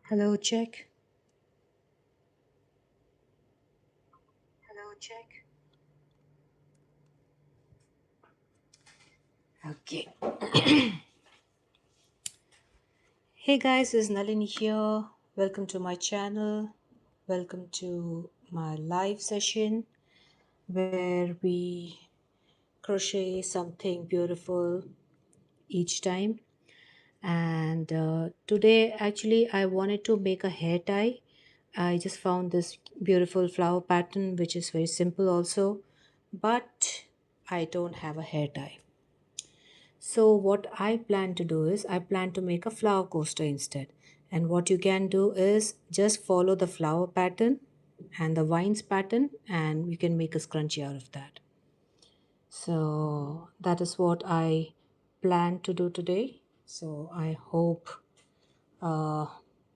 Hello, check. Hello, check. Okay. Hey guys, this is Nalini here. Welcome to my channel. Welcome to my live session where we crochet something beautiful each time. And today, actually, I wanted to make a hair tie. I just found this beautiful flower pattern, which is very simple also, but I don't have a hair tie. So what I plan to do is I plan to make a flower coaster instead. And what you can do is just follow the flower pattern and the vines pattern and you can make a scrunchie out of that. So that is what I plan to do today. So I hope uh,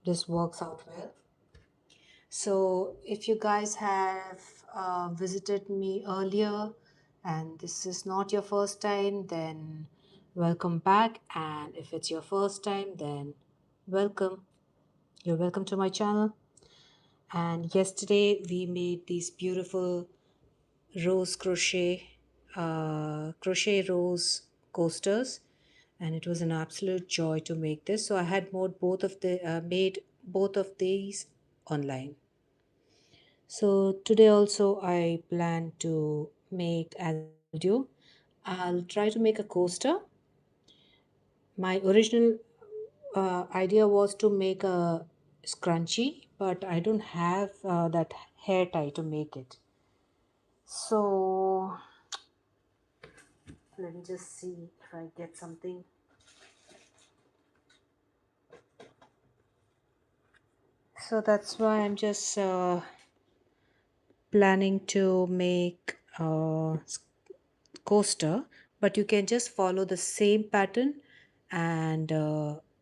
this works out well. So, if you guys have visited me earlier and this is not your first time, then welcome back. And if it's your first time, then welcome. You're welcome to my channel. And yesterday we made these beautiful rose crochet rose coasters, and it was an absolute joy to make this. So I had made both of these online. So today also I plan to make, as I told you, I'll try to make a coaster. My original idea was to make a scrunchie, but I don't have that hair tie to make it. So let me just see if I get something. So that's why I'm just planning to make a coaster, but you can just follow the same pattern and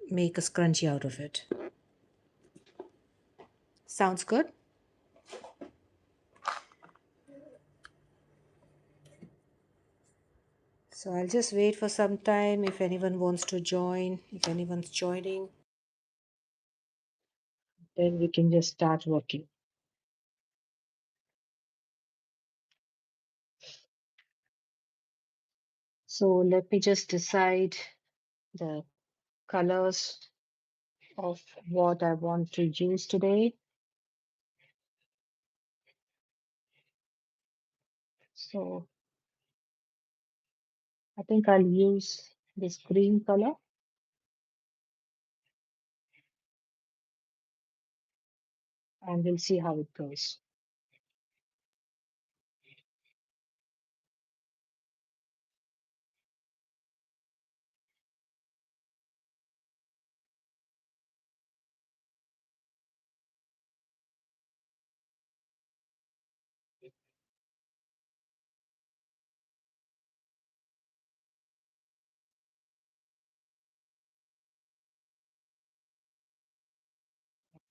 make a scrunchie out of it. Sounds good? So I'll just wait for some time if anyone wants to join. If anyone's joining, then we can just start working. So let me just decide the colors of what I want to use today. So I think I'll use this green color and we'll see how it goes.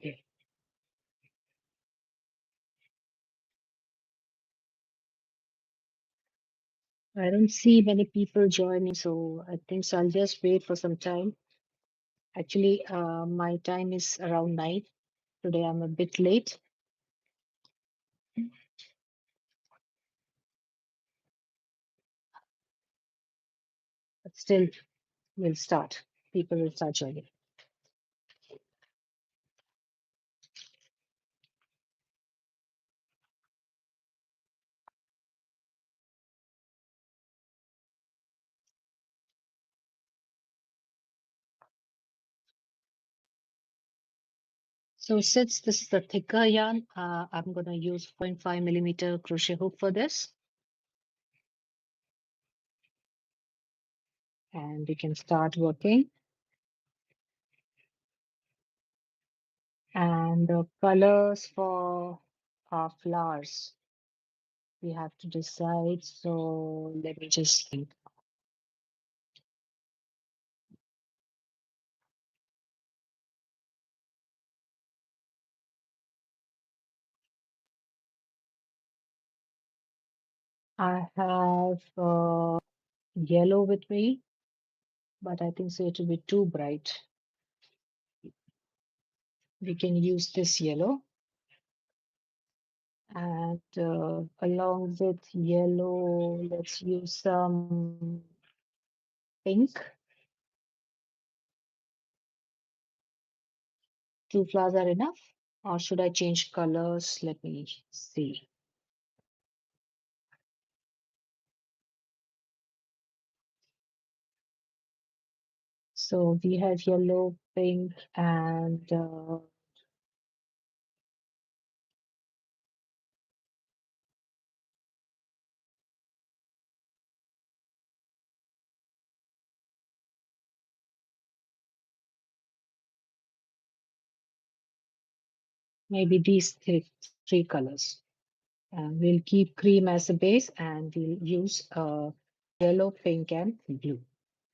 Okay. I don't see many people joining, so I think so. I'll just wait for some time. Actually, my time is around 9. Today I'm a bit late, but still we'll start. People will start joining. So since this is a thicker yarn, I'm going to use 0.5 millimeter crochet hook for this. And we can start working. And the colors for our flowers, we have to decide. So let me just think. I have yellow with me, but I think so it will be too bright. We can use this yellow, and along with yellow, let's use some pink. Two flowers are enough, or should I change colors? Let me see. So we have yellow, pink, and maybe these three colors. We'll keep cream as a base, and we'll use yellow, pink, and blue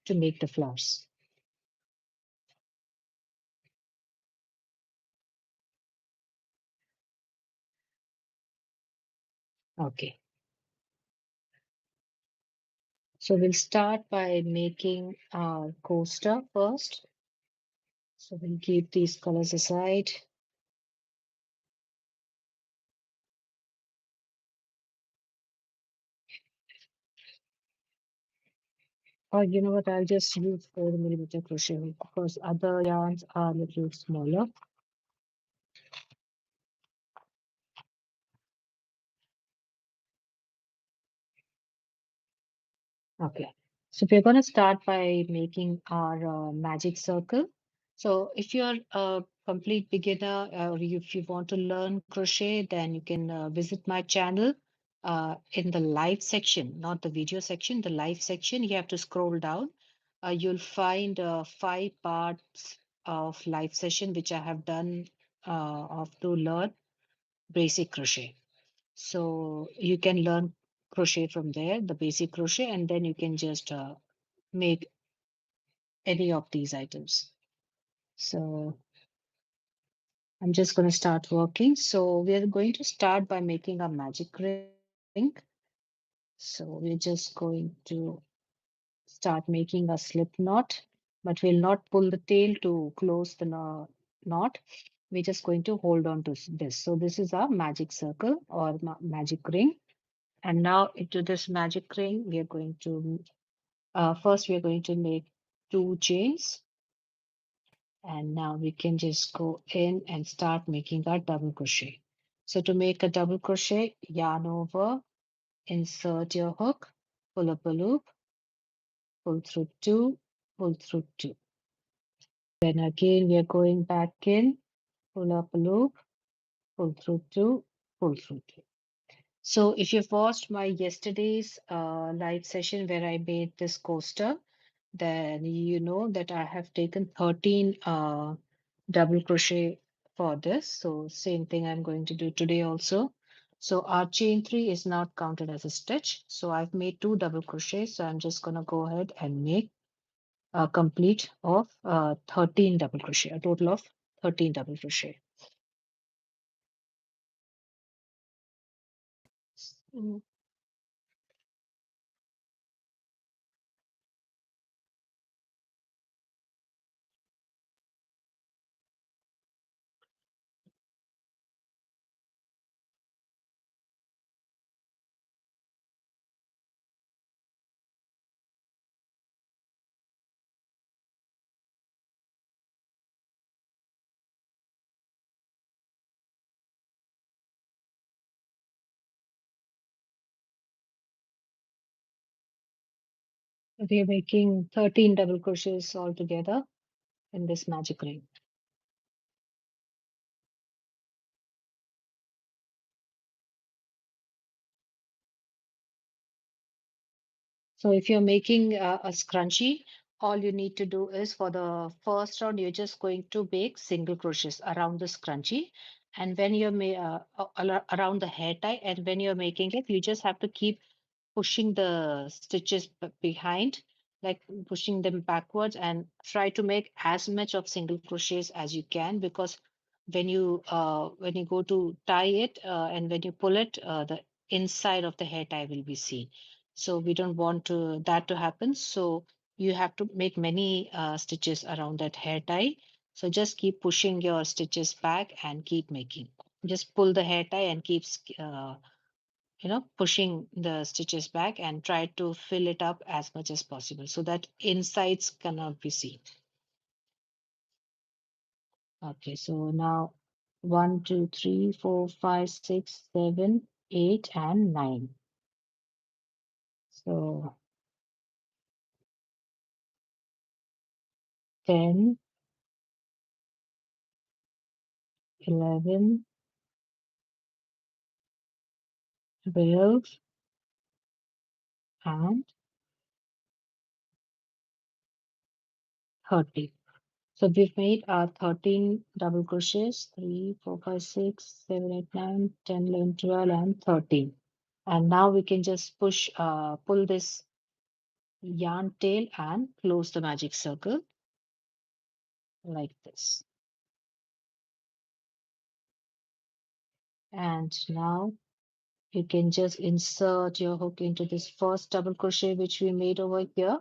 to make the flowers. Okay. So we'll start by making our coaster first. So we'll keep these colors aside. Or you know what, I'll just use 4 millimeter crochet hook because other yarns are a little smaller. Okay, so we're going to start by making our magic circle. So if you're a complete beginner or if you want to learn crochet, then you can visit my channel in the live section, not the video section, the live section. You have to scroll down. You'll find 5 parts of live session, which I have done of to learn basic crochet. So you can learn crochet from there, the basic crochet, and then you can just make any of these items. So I'm just going to start working. So we are going to start by making a magic ring. So we're just going to start making a slip knot, but we'll not pull the tail to close the knot. We're just going to hold on to this. So this is our magic circle or magic ring. And now into this magic ring, we are going to first we are going to make 2 chains, and now we can just go in and start making our double crochet. So to make a double crochet, yarn over, insert your hook, pull up a loop, pull through two, pull through two. Then again we are going back in, pull up a loop, pull through two, pull through two. So if you've watched my yesterday's live session where I made this coaster, then you know that I have taken 13 double crochet for this. So same thing I'm going to do today also. So our chain 3 is not counted as a stitch. So I've made 2 double crochets. So I'm just going to go ahead and make a complete of 13 double crochet, a total of 13 double crochet. Mm. We're making 13 double crochets altogether in this magic ring. So if you're making a scrunchie, all you need to do is for the first round, you're just going to make single crochets around the scrunchie. And when you're around the hair tie, and when you're making it, you just have to keep pushing the stitches behind, like pushing them backwards, and try to make as much of single crochets as you can, because when you go to tie it and when you pull it, the inside of the hair tie will be seen. So we don't want that to happen. So you have to make many stitches around that hair tie. So just keep pushing your stitches back and keep making. Just pull the hair tie and keep pushing the stitches back and try to fill it up as much as possible so that insides cannot be seen. Okay, so now 1, 2, 3, 4, 5, 6, 7, 8, and 9. So 10, 11, 12, and 30. So we've made our 13 double crochets, 3, 4, 5, 6, 7, 8, 9, 10, 11, 12, and 13. And now we can just pull this yarn tail and close the magic circle like this. And now you can just insert your hook into this first double crochet which we made over here.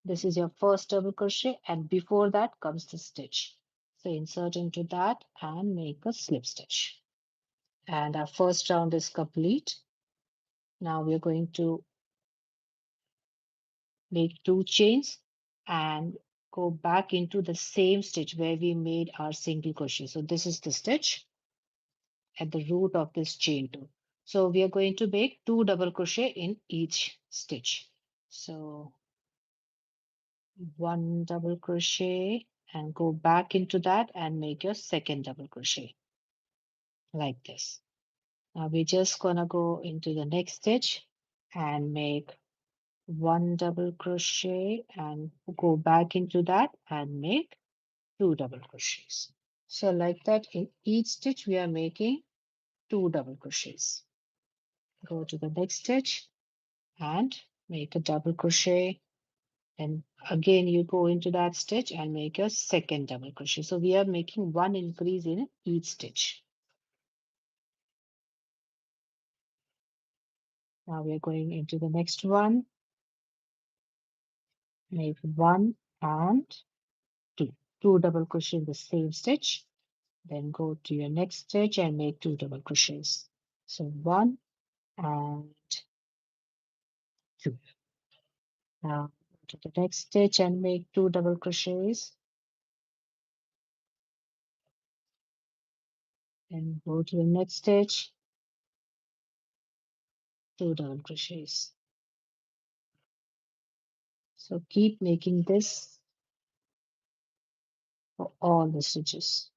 This is your first double crochet, and before that comes the stitch. So insert into that and make a slip stitch. And our first round is complete. Now we're going to make 2 chains and go back into the same stitch where we made our single crochet. So this is the stitch at the root of this chain 2. So we are going to make 2 double crochet in each stitch. So 1 double crochet and go back into that and make your second double crochet like this. Now we're just gonna go into the next stitch and make 1 double crochet and go back into that and make 2 double crochets. So like that, in each stitch we are making 2 double crochets. Go to the next stitch and make a double crochet, and again you go into that stitch and make your second double crochet. So we are making 1 increase in each stitch. Now we are going into the next one, make 1 and 2, 2 double crochet in the same stitch. Then go to your next stitch and make 2 double crochets. So 1 and 2. Now go to the next stitch and make 2 double crochets. Then go to the next stitch, 2 double crochets. So keep making this for all the stitches.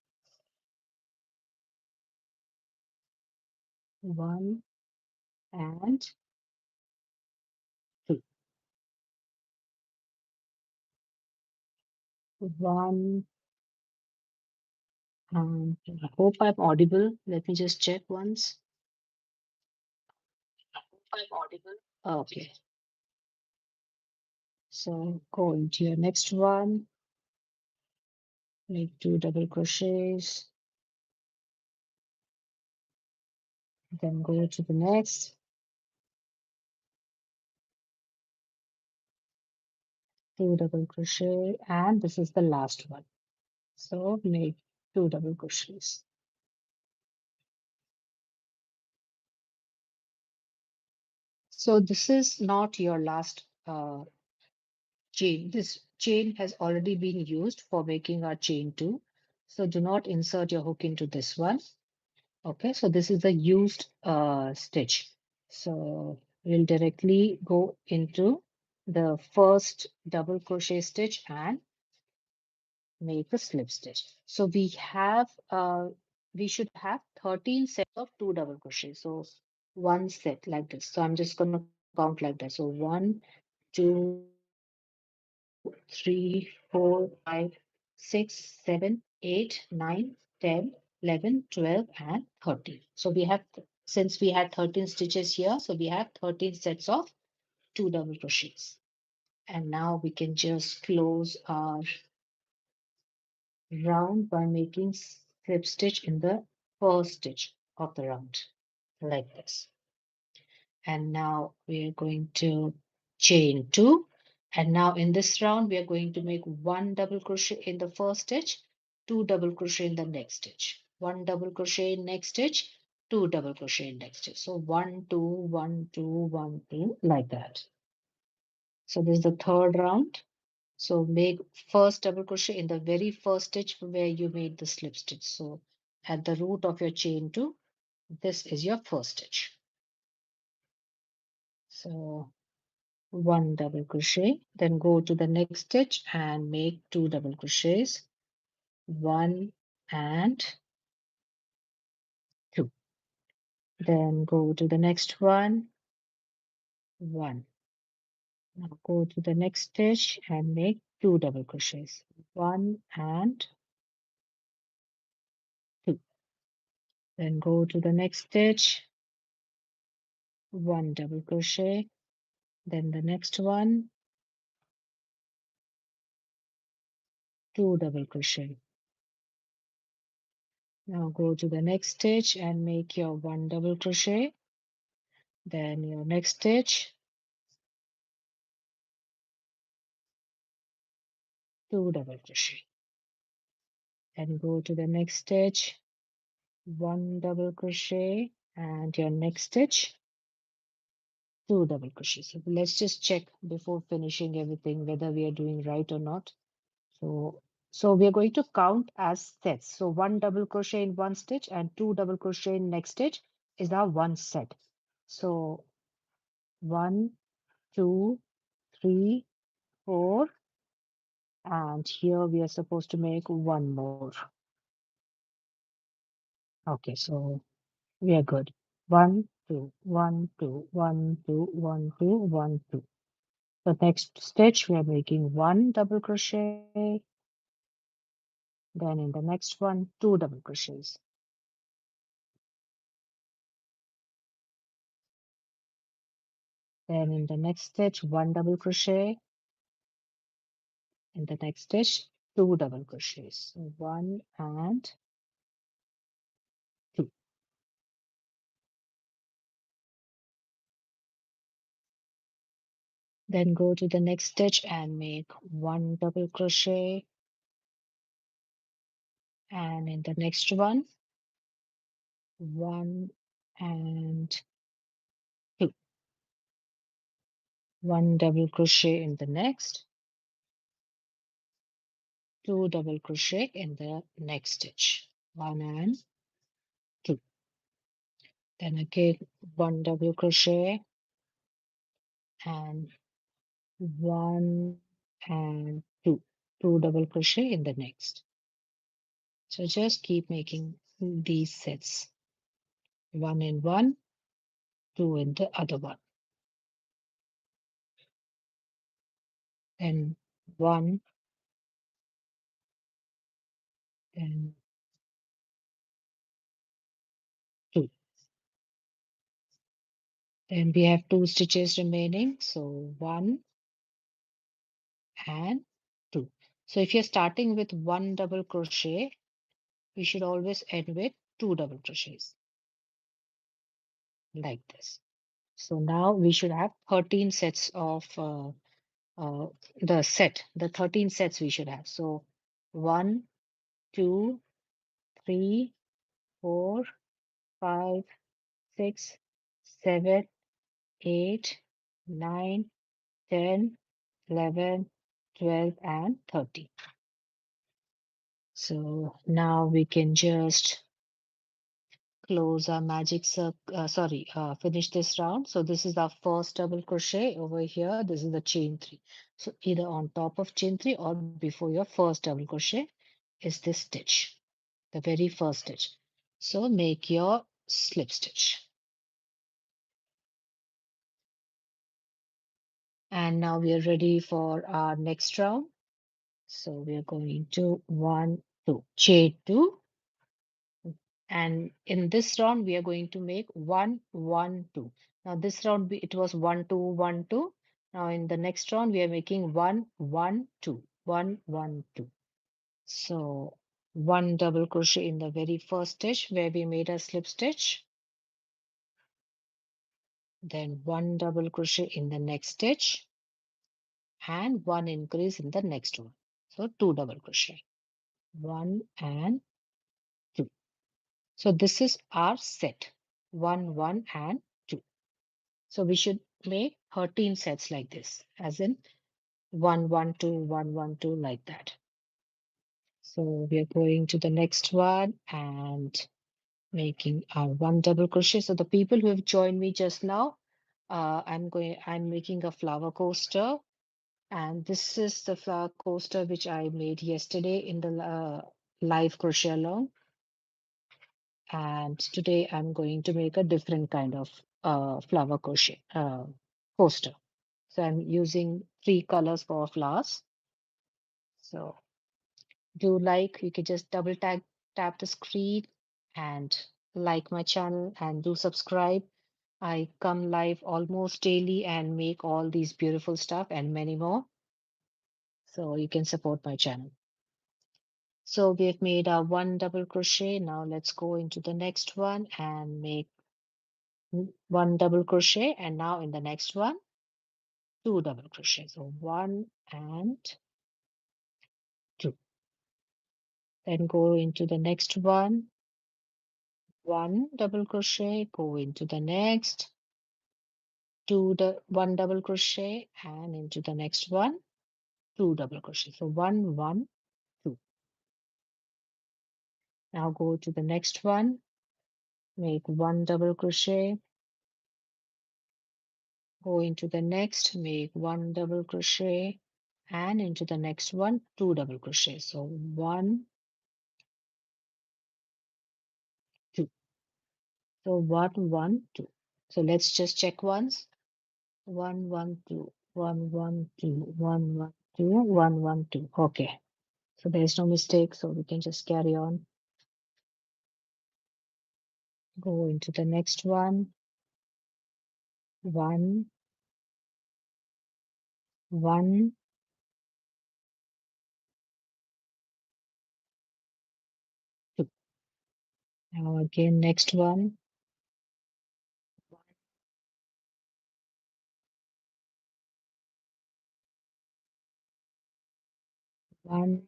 1 and 2. 1 and 2. I hope I'm audible. Let me just check once. I'm audible. Okay. So go into your next one, make 2 double crochets, then go to the next, 2 double crochet, and this is the last one. So make 2 double crochets. So this is not your last chain. This chain has already been used for making our chain 2. So do not insert your hook into this one. Okay, so this is the used stitch. So we'll directly go into the first double crochet stitch and make a slip stitch. So we should have 13 sets of 2 double crochet. So one set like this. So I'm just going to count like that. So 1, 2, 3, 4, 5, 6, 7, 8, 9, 10, 11, 12, and 13. So we have, since we had 13 stitches here, so we have 13 sets of 2 double crochets. And now we can just close our round by making slip stitch in the first stitch of the round like this. And now we are going to chain 2, and now in this round we are going to make 1 double crochet in the first stitch two double crochet in the next stitch, one double crochet in next stitch, two double crochet in next stitch. So one, two, one, two, one, two, like that. So this is the third round. So make first double crochet in the very first stitch where you made the slip stitch. So at the root of your chain two, this is your first stitch. So one double crochet, then go to the next stitch and make two double crochets, one and two. Then go to the next one. Now go to the next stitch and make two double crochets, one and two. Then go to the next stitch, one double crochet, then the next one, two double crochet. Now go to the next stitch and make your one double crochet, then your next stitch, two double crochet. Then go to the next stitch, one double crochet, and your next stitch, two double crochets. So let's just check before finishing everything whether we are doing right or not. So we are going to count as sets. So one double crochet in one stitch and two double crochet in next stitch is our one set. So one, two, three, four, and here we are supposed to make one more. Okay, so we are good. One, two, one, two, one, two, one, two, one, two. The next stitch we are making one double crochet, then in the next one, two double crochets. Then in the next stitch, one double crochet. In the next stitch, two double crochets. So one and two. Then go to the next stitch and make one double crochet. And in the next one and two. One double crochet in the next, two double crochet in the next stitch. One and two. Then again, one double crochet and one and two. Two double crochet in the next. So just keep making these sets. One in one, two in the other one. Then one, then two. Then we have two stitches remaining. So one and two. So if you're starting with one double crochet, we should always end with two double crochets like this. So now we should have 13 sets of uh, the 13 sets we should have. So one, two, three, four, five, six, seven, 8, 9, 10, 11, 12, and 13. So now we can just close our magic circle, finish this round. So this is our first double crochet over here. This is the chain three. So either on top of chain three or before your first double crochet is this stitch, the very first stitch. So make your slip stitch. And now we are ready for our next round. So we are going to one, two, chain two. And in this round, we are going to make one, one, two. Now this round, it was one, two, one, two. Now in the next round, we are making one, one, two, one, one, two. So one double crochet in the very first stitch where we made a slip stitch. Then one double crochet in the next stitch and one increase in the next one. So two double crochet. 1 and 2. So this is our set 1, 1, and 2. So we should make 13 sets like this, as in 1, 1, 2, 1, 1, 2, like that. So we are going to the next one and making our one double crochet. So the people who have joined me just now, I'm making a flower coaster, and this is the flower coaster which I made yesterday in the live crochet along. And today I'm going to make a different kind of flower crochet coaster. So I'm using 3 colors for flowers. So do like, you can just double tap the screen and like my channel and do subscribe. I come live almost daily and make all these beautiful stuff and many more. So you can support my channel. So we've made our one double crochet. Now let's go into the next one and make one double crochet. And now in the next one, 2 double crochet. So 1 and 2. Then go into the next one, 1 double crochet, go into the next, 1 double crochet, and into the next one, 2 double crochet. So 1, 1, 2. Now go to the next one, make 1 double crochet, go into the next, make 1 double crochet, and into the next one, 2 double crochet. So 1, 2. So 1, 1, 2. So let's just check once. 1, 1, 2, 1, 1, 2, 1, 1, 2, 1, 1, 2. Okay. So there's no mistake. So we can just carry on. Go into the next one. 1, 1, 2. Now again, next one. 1,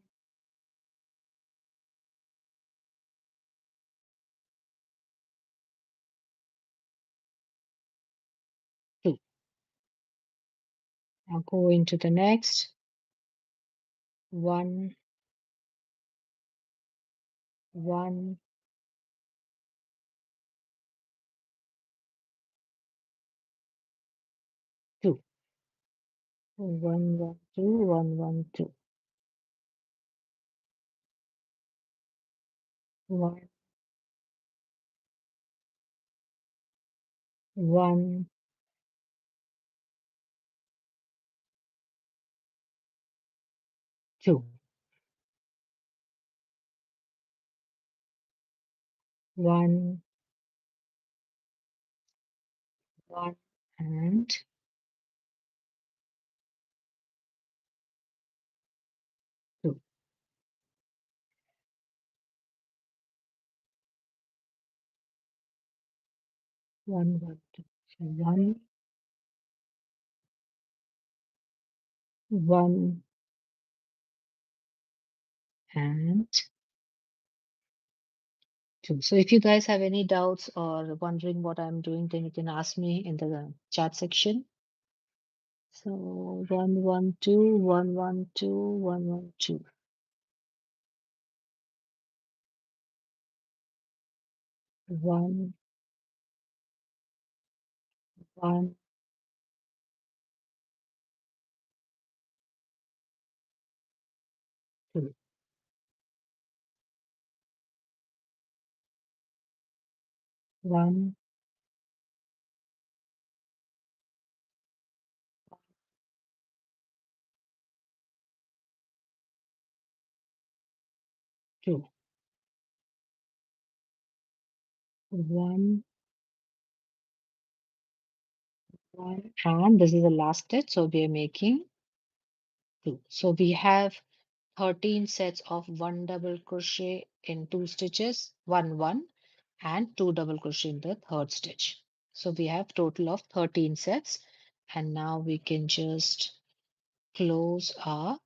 2. Now go into the next. 1, 1, 2. 1, 1, 2, 1, 1, 2. 1, 1, 2. 1, 1, and 2. 1, 1, 2. So 1, 1, and 2. So if you guys have any doubts or wondering what I'm doing, then you can ask me in the chat section. So 1, 1, 2, 1, 1, 2, 1, 1, 2. 1, 1, 2. 1, 2. 1, 1. And this is the last stitch. So we are making 2. So we have 13 sets of 1 double crochet in 2 stitches, 1, 1, and 2 double crochet in the third stitch. So we have total of 13 sets. And now we can just close our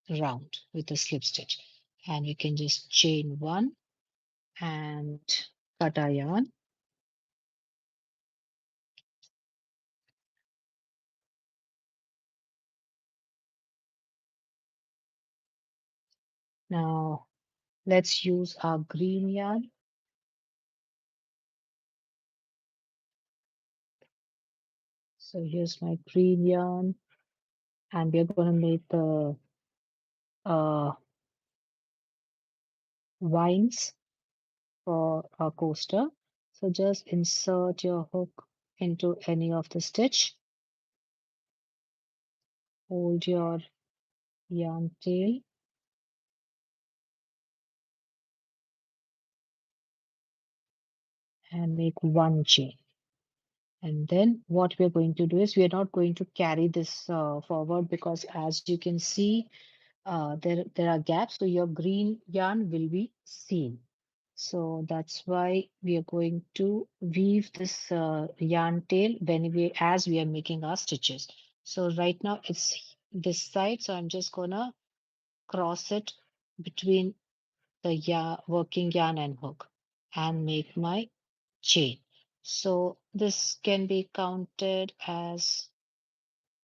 round with a slip stitch. And we can just chain one and cut our yarn. Now let's use our green yarn. So here's my green yarn, and we're going to make the uh, vines for our coaster. So just insert your hook into any of the stitch, hold your yarn tail, and make one chain. And then what we're going to do is we're not going to carry this forward, because as you can see, there are gaps, so your green yarn will be seen. So that's why we are going to weave this yarn tail as we are making our stitches. So right now it's this side, so I'm just gonna cross it between the working yarn and hook and make my chain. So this can be counted as,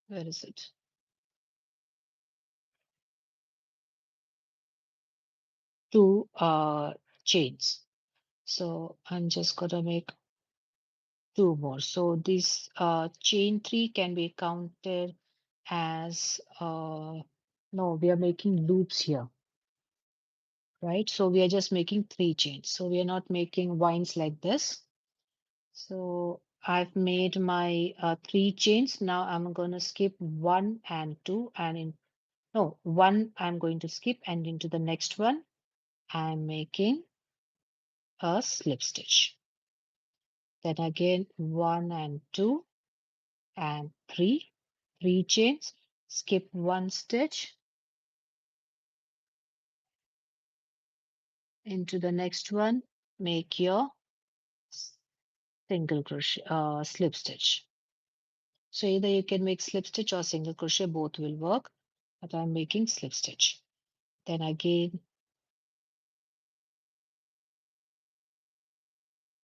where is it? Two chains. So I'm just gonna make two more. So this chain three can be counted as no, we are making loops here, right? So we are just making three chains. So we are not making vines like this. So I've made my three chains. Now I'm going to skip one and two, and in no one I'm going to skip, and into the next one I'm making a slip stitch. Then again one and two and three chains, skip one stitch, into the next one, make your single crochet slip stitch. So either you can make slip stitch or single crochet, both will work, but I'm making slip stitch. Then again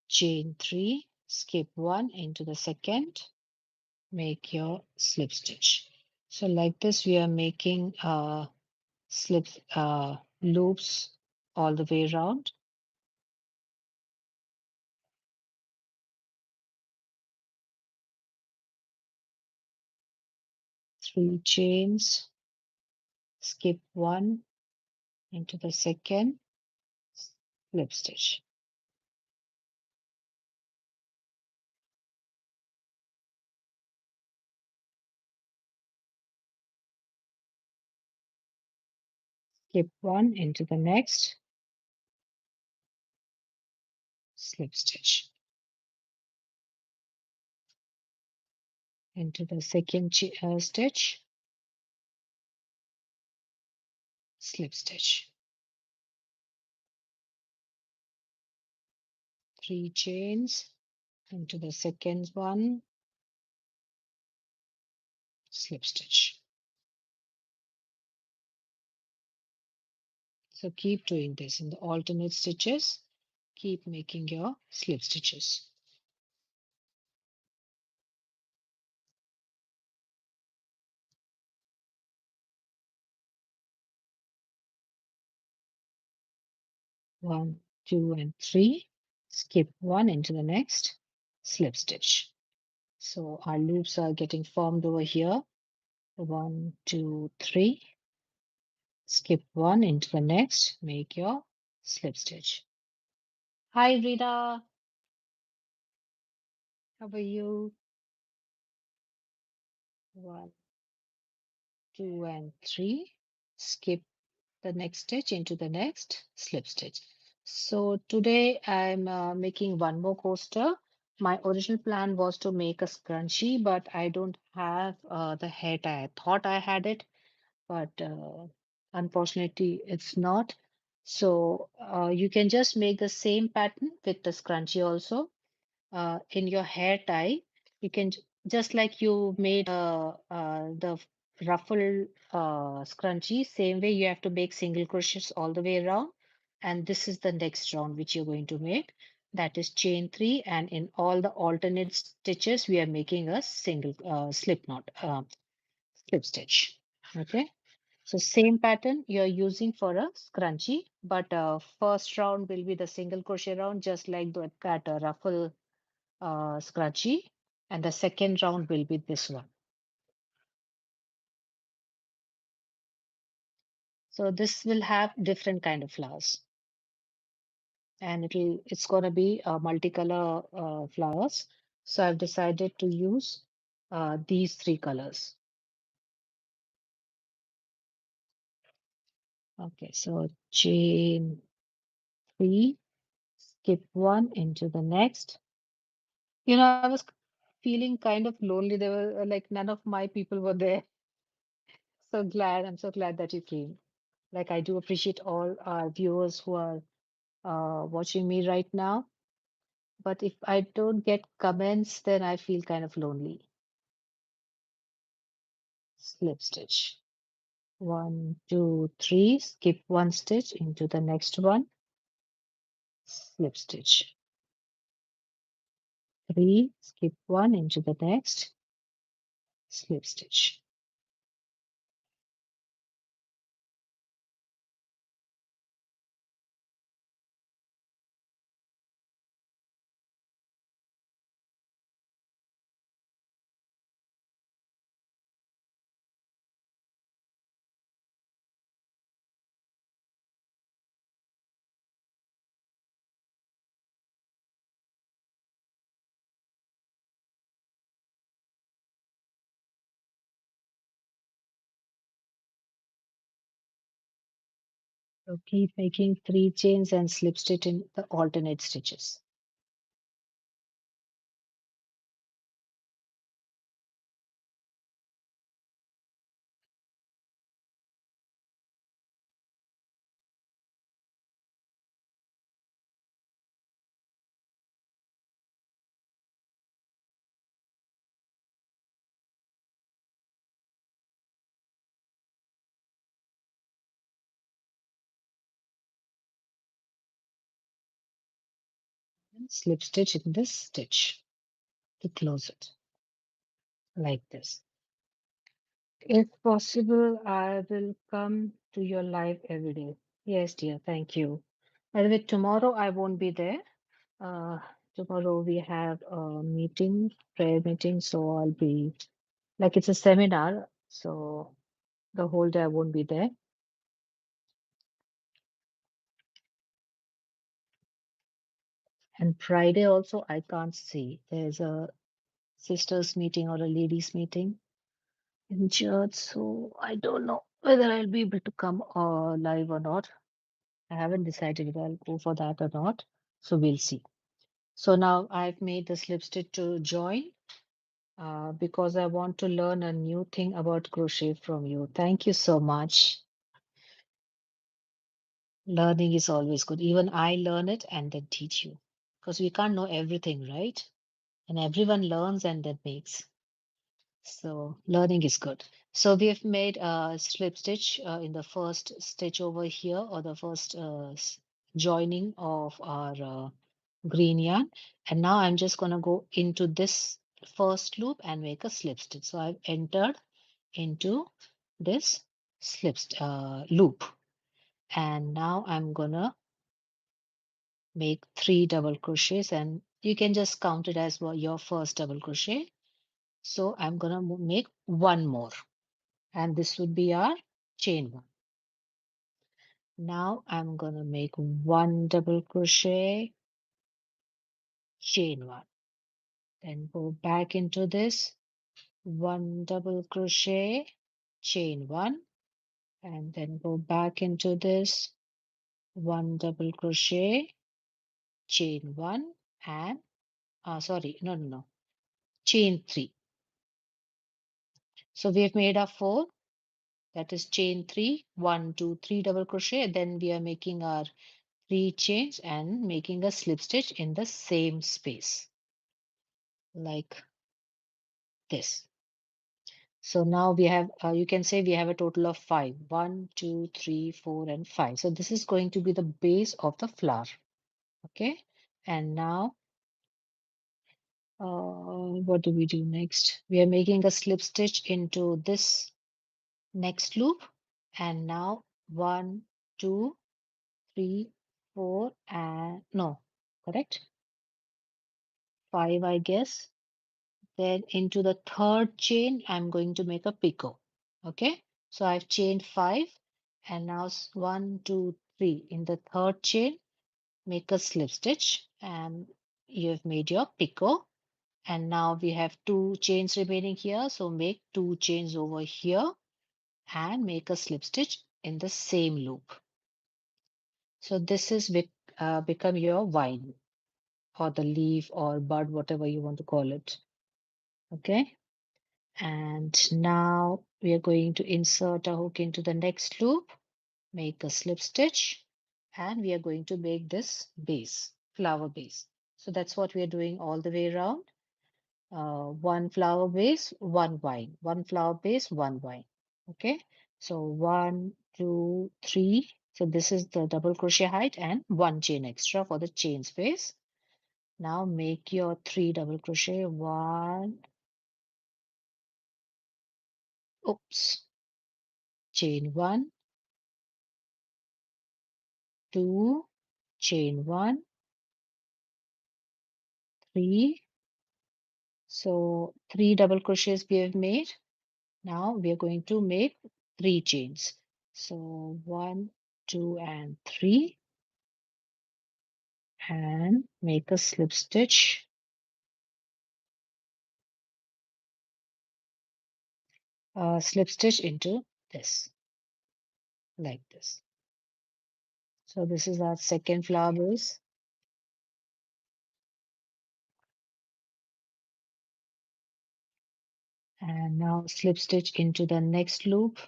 chain three, skip one, into the second, make your slip stitch. So like this we are making slip loops all the way around. Three chains, skip one, into the second, slip stitch. Skip one, into the next, slip stitch. Into the second stitch, slip stitch. Three chains, into the second one, slip stitch. So keep doing this in the alternate stitches. Keep making your slip stitches. One, two, and three. Skip one, into the next, slip stitch. So our loops are getting formed over here. One, two, three. Skip one, into the next, make your slip stitch. Hi, Rita. How are you? One, two, and three. Skip the next stitch, into the next, slip stitch. So today I'm making one more coaster. My original plan was to make a scrunchie, but I don't have the hair tie. I thought I had it, but unfortunately it's not. So you can just make the same pattern with the scrunchie also. In your hair tie, you can just like you made the ruffle scrunchie, same way you have to make single crochets all the way around. And this is the next round which you're going to make. That is chain three. And in all the alternate stitches, we are making a single slip knot, slip stitch. Okay. So same pattern you're using for a scrunchie, but first round will be the single crochet round, just like that ruffle scrunchie. And the second round will be this one. So this will have different kind of flowers, and it's going to be multicolor flowers. So I've decided to use these three colors. Okay, so chain three, skip one into the next. I was feeling kind of lonely. There were like none of my people were there. I'm so glad that you came. Like I do appreciate all our viewers who are watching me right now. But if I don't get comments, then I feel kind of lonely. Slip stitch. One, two, three, skip one stitch into the next one, slip stitch. Three, skip one into the next, slip stitch. So keep making three chains and slip stitch in the alternate stitches. And slip stitch in this stitch to close it like this. If possible, I will come to your live every day. Yes, dear, thank you. By the way, tomorrow I won't be there. Uh, Tomorrow we have a meeting, prayer meeting, so I'll be like it's a seminar, so the whole day I won't be there. And Friday also I can't see. There's a sisters meeting or a ladies meeting in church, so I don't know whether I'll be able to come live or not. I haven't decided if I'll go for that or not, so we'll see. So now I've made the slip stitch to join. Because I want to learn a new thing about crochet from you. Thank you so much. Learning is always good. Even I learn it and then teach you because we can't know everything, right? And everyone learns and then makes. So learning is good. So we have made a slip stitch in the first stitch over here, or the first joining of our green yarn. And now I'm just going to go into this first loop and make a slip stitch. So I've entered into this loop, and now I'm gonna make three double crochets, and you can just count it as your first double crochet. So I'm gonna make one more, and this would be our chain one. Now I'm gonna make one double crochet, chain one, then go back into this, one double crochet, chain one, and then go back into this, one double crochet, chain one, and sorry, no, chain three. So we have made our four, that is chain three, one, two, three double crochet. Then we are making our three chains and making a slip stitch in the same space like this. So now we have, you can say we have a total of five. One, two, three, four, and five. So this is going to be the base of the flower. Okay. And now, what do we do next? We are making a slip stitch into this next loop. And now one, two, three, four, and no, correct? Five, I guess. Then into the third chain, I'm going to make a picot. Okay, so I've chained five, and now one, two, three. In the third chain, make a slip stitch, and you've made your picot. And now we have two chains remaining here, so make two chains over here and make a slip stitch in the same loop. So this is become your vine or the leaf or bud, whatever you want to call it. Okay. And now we are going to insert a hook into the next loop, make a slip stitch, and we are going to make this base, flower base. So that's what we are doing all the way around. One flower base, one vine, one flower base, one vine. Okay, so one, two, three. So this is the double crochet height and one chain extra for the chain space. Now make your three double crochet, one, oops, chain one, two, chain one, three. So three double crochets we have made. Now we are going to make three chains. So one, two, and three, and make a slip stitch. Slip stitch into this, like this. So this is our second flower base. And now slip stitch into the next loop.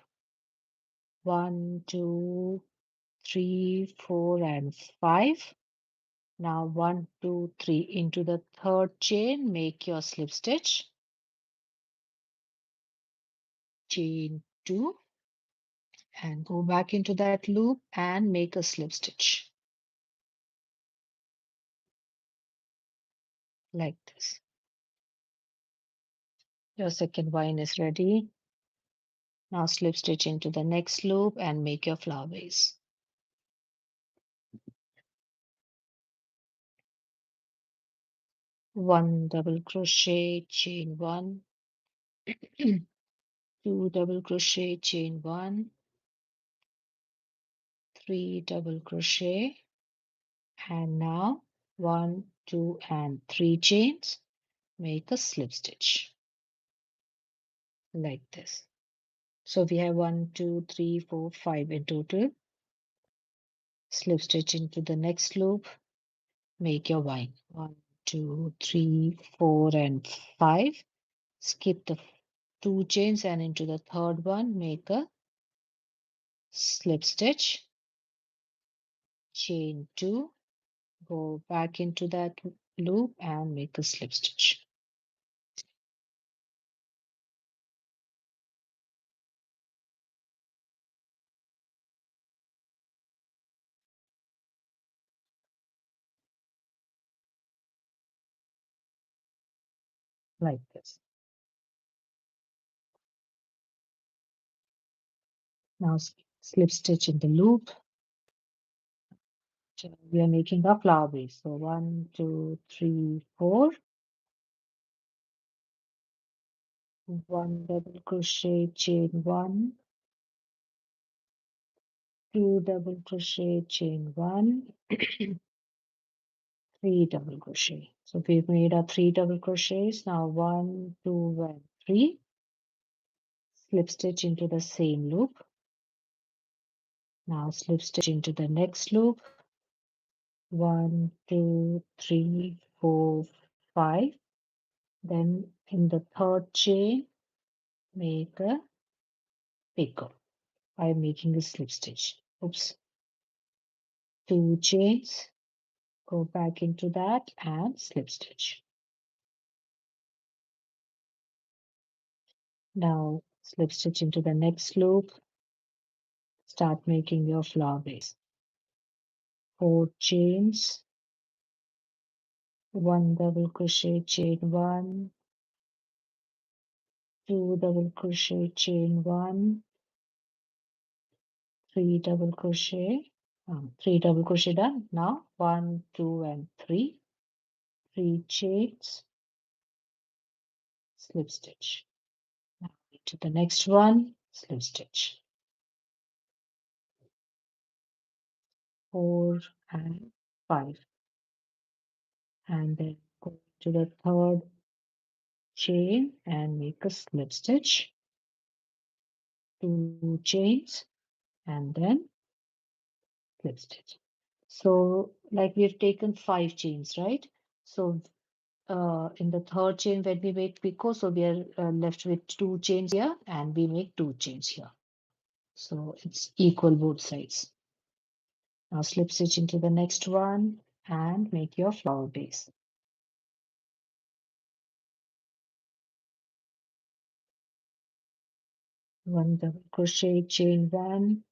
One, two, three, four, and five. Now one, two, three into the third chain, make your slip stitch, chain two, and go back into that loop and make a slip stitch like this. Your second vine is ready. Now slip stitch into the next loop and make your flower base. One double crochet, chain one, two double crochet, chain one, three double crochet, and now one, two, and three chains. Make a slip stitch like this. So we have one, two, three, four, five in total. Slip stitch into the next loop, make your vine. One, two, three, four, and five. Skip the two chains and into the third one, make a slip stitch, chain two, go back into that loop and make a slip stitch. Like this. Now slip stitch in the loop. So we are making a flower base. So one, two, three, four. One double crochet, chain one, two double crochet, chain one, three double crochet. So we've made our three double crochets. Now one, two, and three. Slip stitch into the same loop. Now slip stitch into the next loop. One, two, three, four, five. Then in the third chain, make a picot by making a slip stitch. Oops. Two chains, go back into that and slip stitch. Now slip stitch into the next loop. Start making your flower base. 4 chains, 1 double crochet, chain 1, 2 double crochet, chain 1, 3 double crochet, 3 double crochet done. Now 1, 2, and 3, 3 chains, slip stitch. Now to the next one, slip stitch. 4 and 5, and then go to the third chain and make a slip stitch, 2 chains, and then slip stitch. So like we've taken 5 chains, right? So in the third chain when we make picot, so we are left with 2 chains here and we make 2 chains here. So it's equal both sides. Now slip stitch into the next one and make your flower base. One double crochet, chain 1,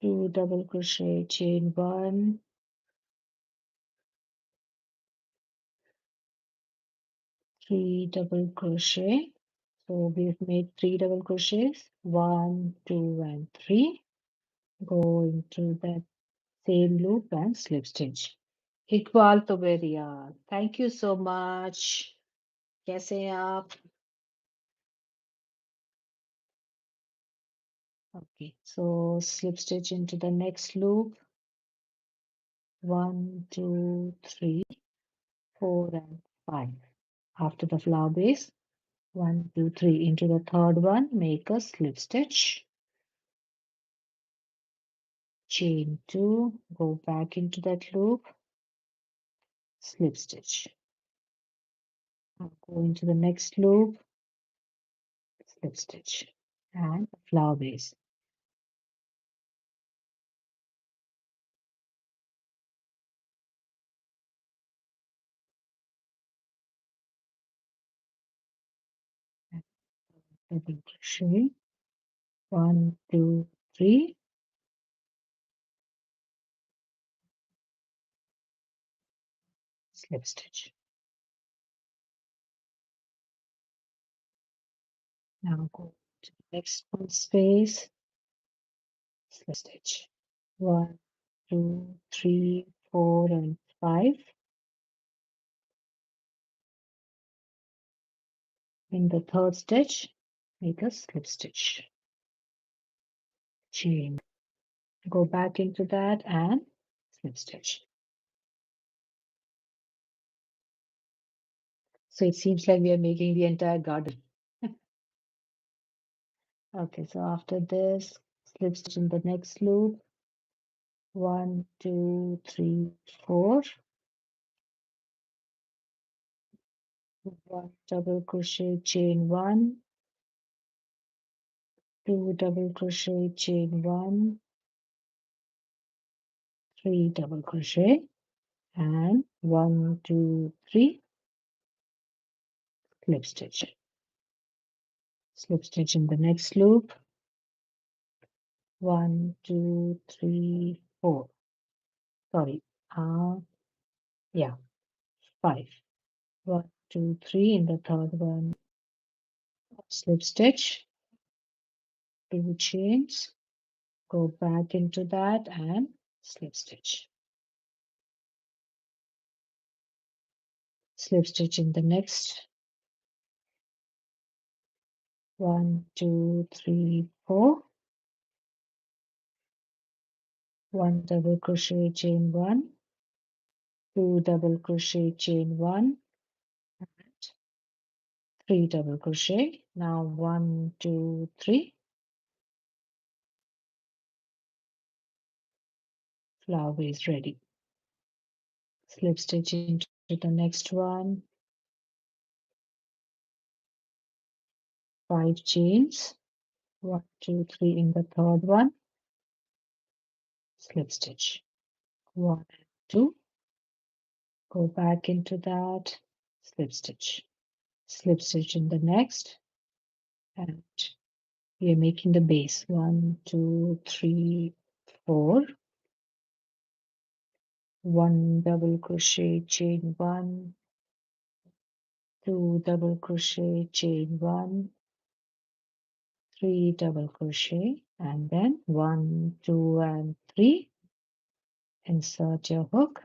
2 double crochet, chain 1, 3 double crochet. So we've made 3 double crochets, 1, 2, and 3. Go into that same loop and slip stitch. Iqbal तो मेरी यार, thank you so much. कैसे हैं आप? Okay, so slip stitch into the next loop. 1, 2, 3, 4, and 5. After the flower base, 1, 2, 3 into the third one, make a slip stitch. Chain 2, go back into that loop, slip stitch. Now go into the next loop, slip stitch, and flower base. Double crochet, 1, 2, 3, slip stitch. Now go to the next one space, slip stitch. 1, 2, 3, 4, and 5. In the third stitch, make a slip stitch. Chain. Go back into that and slip stitch. So it seems like we are making the entire garden. Okay, so after this, slip stitch in the next loop. 1, 2, 3, 4. 1 double crochet, chain 1, 2 double crochet, chain 1, 3 double crochet, and 1, 2, 3, slip stitch. Slip stitch in the next loop. 1, 2, 3, 4. Sorry, yeah, 5. 1, 2, 3 in the third one. Slip stitch, 2 chains, go back into that and slip stitch. Slip stitch in the next. 1, 2, 3, 4. 1 double crochet, chain 1, 2 double crochet, chain 1, and 3 double crochet. Now 1, 2, 3. Flower is ready. Slip stitch into the next one. 5 chains. 1, 2, 3 in the third one. Slip stitch. 1 and 2. Go back into that. Slip stitch. Slip stitch in the next. and we are making the base. 1, 2, 3, 4. 1 double crochet, chain 1, 2 double crochet, chain 1, 3 double crochet, and then 1, 2, and 3. Insert your hook,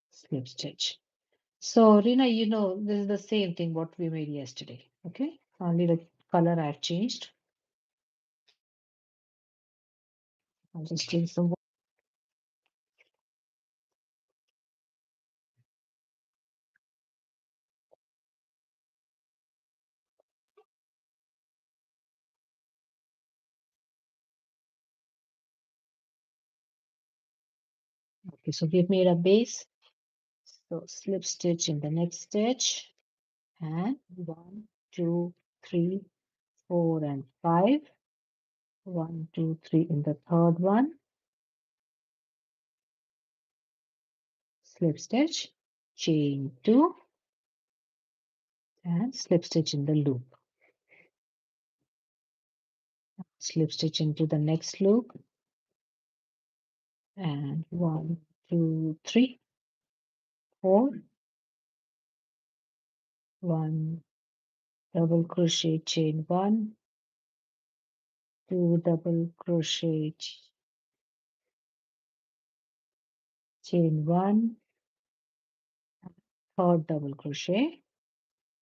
slip stitch. So, Rina, you know, this is the same thing what we made yesterday. Okay, only the color I've changed. I'll just change some. Okay, so we've made a base. So slip stitch in the next stitch, and 1, 2, 3, 4, and 5. 1, 2, 3 in the third one. Slip stitch, chain 2, and slip stitch in the loop. Slip stitch into the next loop, and 1, 2, 3, 4. 1 double crochet, chain 1, 2 double crochet, chain 1, third double crochet,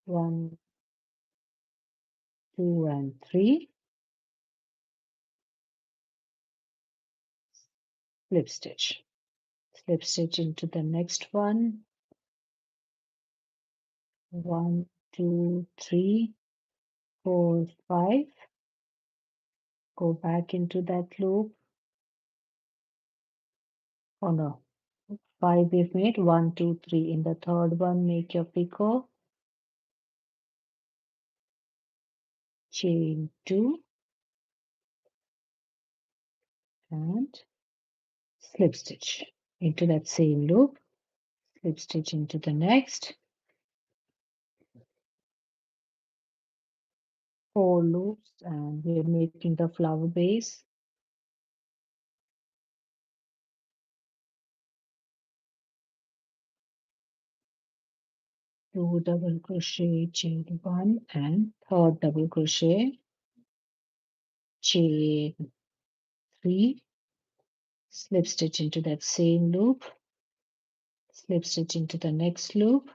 1, 2, and 3. Slip stitch. Slip stitch into the next one. 1, 2, 3, 4, 5. Go back into that loop. Oh no, 5 we've made. 1, 2, 3. In the third one, make your picot, chain 2, and slip stitch into that same loop. Slip stitch into the next. 4 loops, and we're making the flower base. Two double crochet, chain 1, and third double crochet, chain 3, slip stitch into that same loop, slip stitch into the next loop.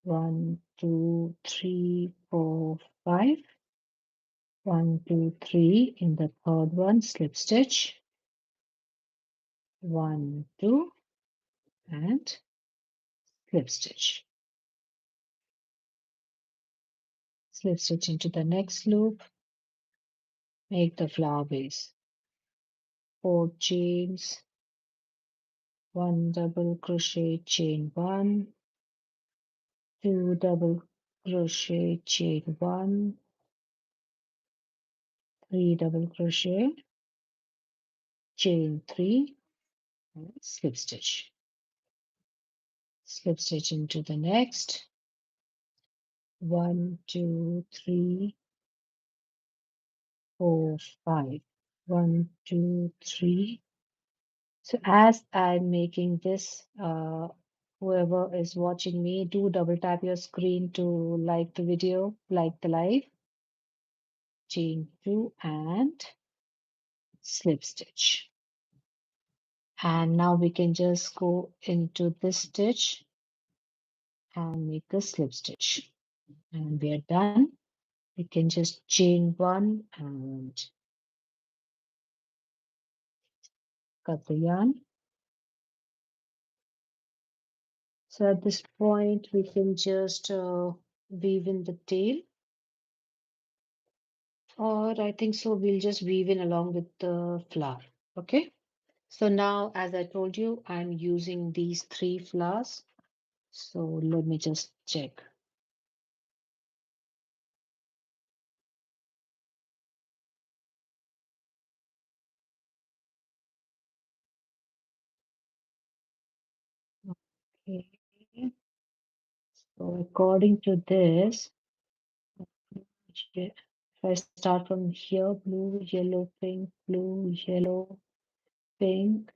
1, 2, 3, 4, 5. 1, 2, 3 in the third one, slip stitch. 1, 2, and slip stitch. Slip stitch into the next loop, make the flower base. 4 chains, 1 double crochet, chain 1, 2 double crochet, chain 1, 3 double crochet, chain 3, and slip stitch. Slip stitch into the next. 1, 2, 3, 4, 5. 1, 2, 3. So as I'm making this, whoever is watching me, do double tap your screen to like the video, like the live. Chain 2 and slip stitch. And now we can just go into this stitch and make a slip stitch. And we are done. We can just chain 1 and cut the yarn. So at this point, we can just weave in the tail, or I think so we'll just weave in along with the flower. Okay. So now, as I told you, I'm using these 3 flowers. So let me just check. Okay. So according to this, If I start from here, blue, yellow, pink, blue, yellow, pink,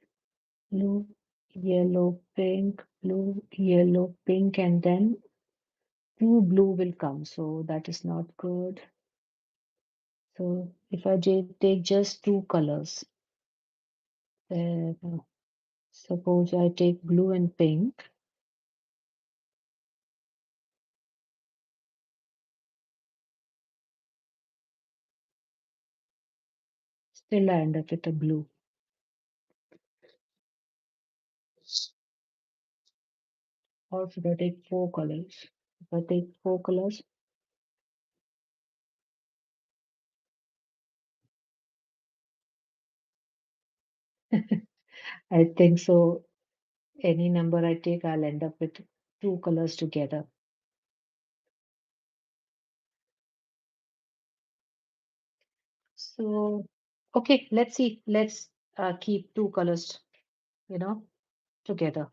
blue, yellow, pink, blue, yellow, pink, and then two blue will come. So that is not good. So if I take just two colors, then suppose I take blue and pink, still I end up with a blue. Or should I take four colors? If I take four colors, I think so. Any number I take, I'll end up with two colors together. So, okay, let's see. Let's keep two colors, you know, together.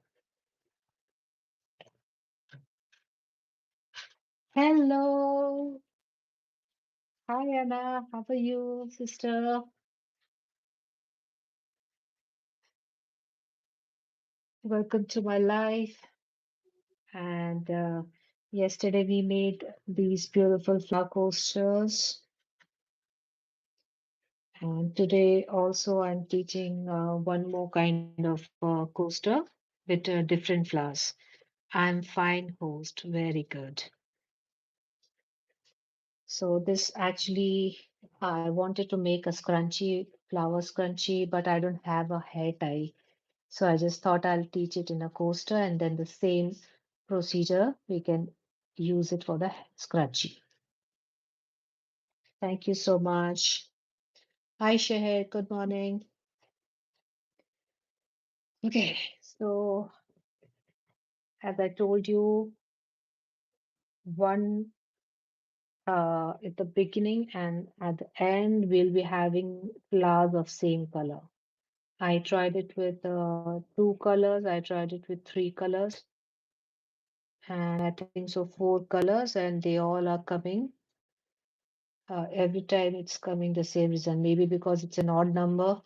Hello. Hi, Anna. How are you, sister? Welcome to my life. And yesterday we made these beautiful flower coasters. And today also I'm teaching one more kind of coaster with different flowers. I'm fine host, very good. So this actually, I wanted to make a scrunchy, flower scrunchy, but I don't have a hair tie. So I just thought I'll teach it in a coaster and then the same procedure, we can use it for the scrunchy. Thank you so much. Hi, Sheher. Good morning. Okay, so as I told you, one at the beginning and at the end, we'll be having flowers of same color. I tried it with two colors. I tried it with three colors, and I think so four colors, and they all are coming. Every time it's coming the same reason, maybe because it's an odd number.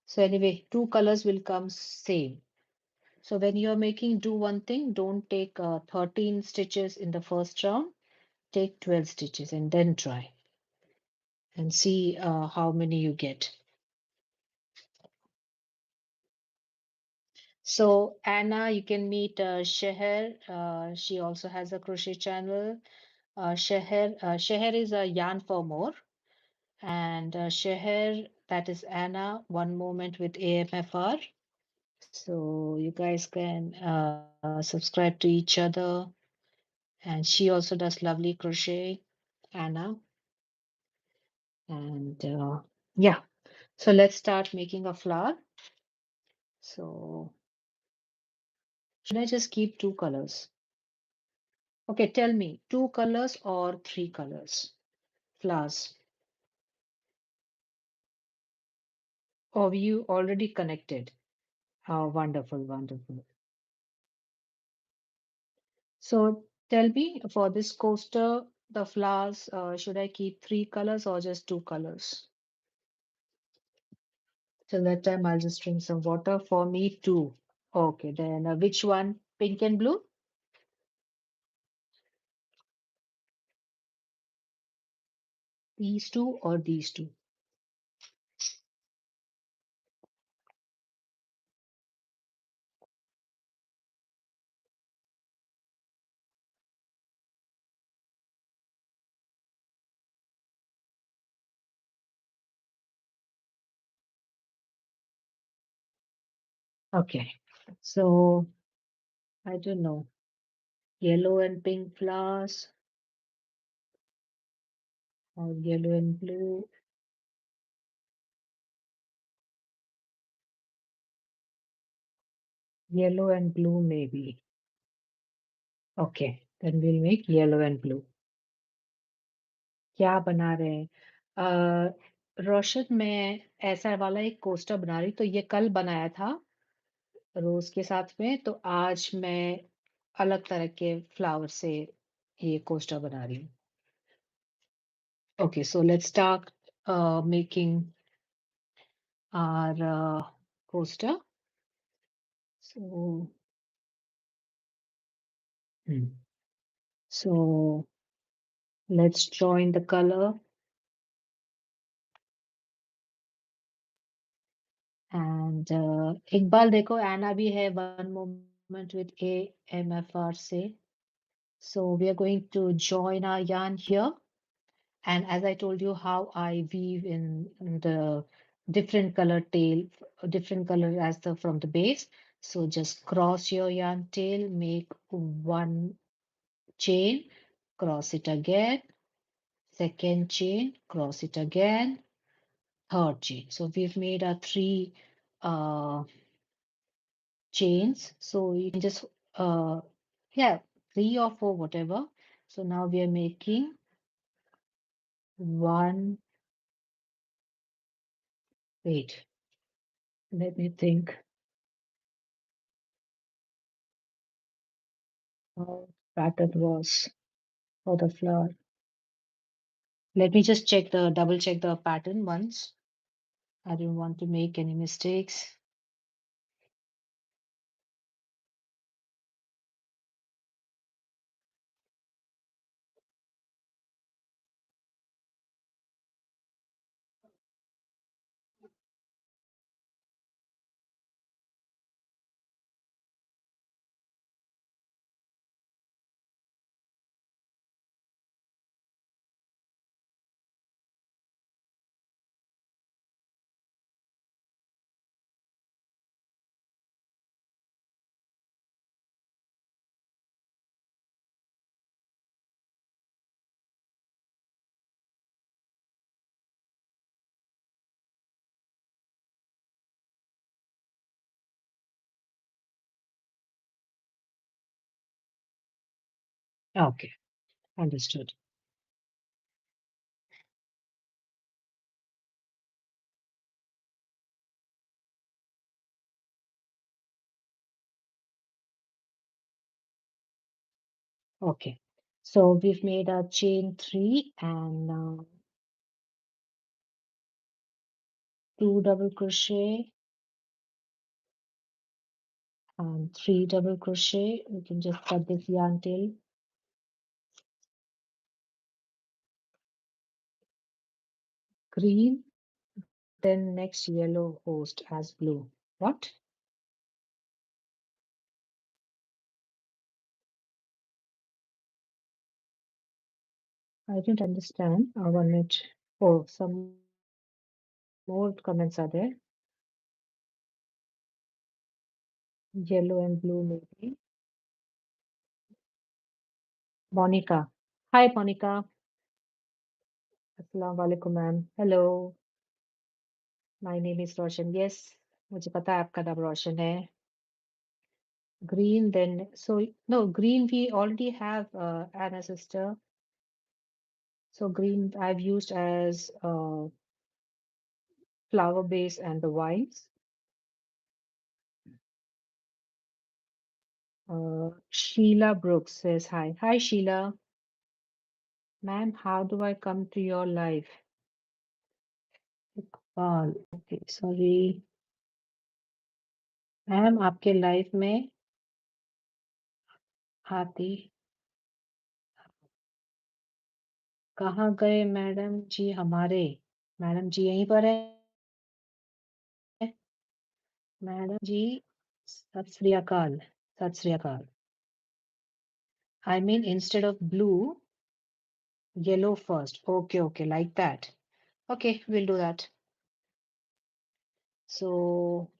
So anyway, two colors will come same. So when you're making, do one thing, don't take 13 stitches in the first round, take 12 stitches and then try and see how many you get. So Anna, you can meet Sheher. She also has a crochet channel. Sheher is a yarn for more. And Sheher, that is Anna, one moment with AMFR. So you guys can subscribe to each other. And she also does lovely crochet, Anna. And yeah, so let's start making a flower. So should I just keep two colors? Okay, tell me, two colors or three colors? Flowers. Or you already connected? Oh, wonderful, wonderful. So tell me for this coaster, the flowers, should I keep three colors or just two colors? Till that time, I'll just drink some water. For me, two. Okay, then which one? Pink and blue? These two or these two? Okay, so I don't know. Yellow and pink flowers or yellow and blue? Yellow and blue, maybe. Okay, then we'll make yellow and blue. क्या बना रहे हैं रोशन मैं ऐसा वाला एक coaster बना रही तो ये कल बनाया था रोज के साथ में तो आज मैं अलग तरह के फ्लावर से ये कोस्टर बना रही हूँ Okay, so let's start making our coaster. So, hmm. So let's join the color and Iqbal देखो Anna भी है one moment with AMFR say. So we are going to join our yarn here. And as I told you how I weave in the different color tail, different color as the from the base. So just cross your yarn tail, make one chain, cross it again, second chain, cross it again, third chain. So we've made our three uh, chains. So you can just, uh, yeah, three or four, whatever. So now we are making one, wait, let me think how pattern was for the flower. Let me just check the double check the pattern once. I don't want to make any mistakes. Okay, understood. Okay, so we've made a chain three and two double crochet and three double crochet. We can just cut this yarn tail green, then next yellow host as blue. What? I didn't understand. 1 minute. Oh, some more comments are there. Yellow and blue maybe. Monica. Hi, Monica. Assalamu alaikum, ma'am. Hello. My name is Roshan. Yes, मुझे पता है आपका नाम रोशन है. Green, then so no green. We already have Anna sister. So green I've used as flower base and the vines. Sheila Brooks says hi. Hi, Sheila. Ma'am, how do I come to your life? Okay, sorry. Ma'am आपके life में आती कहाँ गए madam जी हमारे madam जी यहीं पर है madam जी सत श्री अकाल सत श्री अकाल I mean instead of blue yellow first. Okay, okay, like that. Okay, we'll do that. So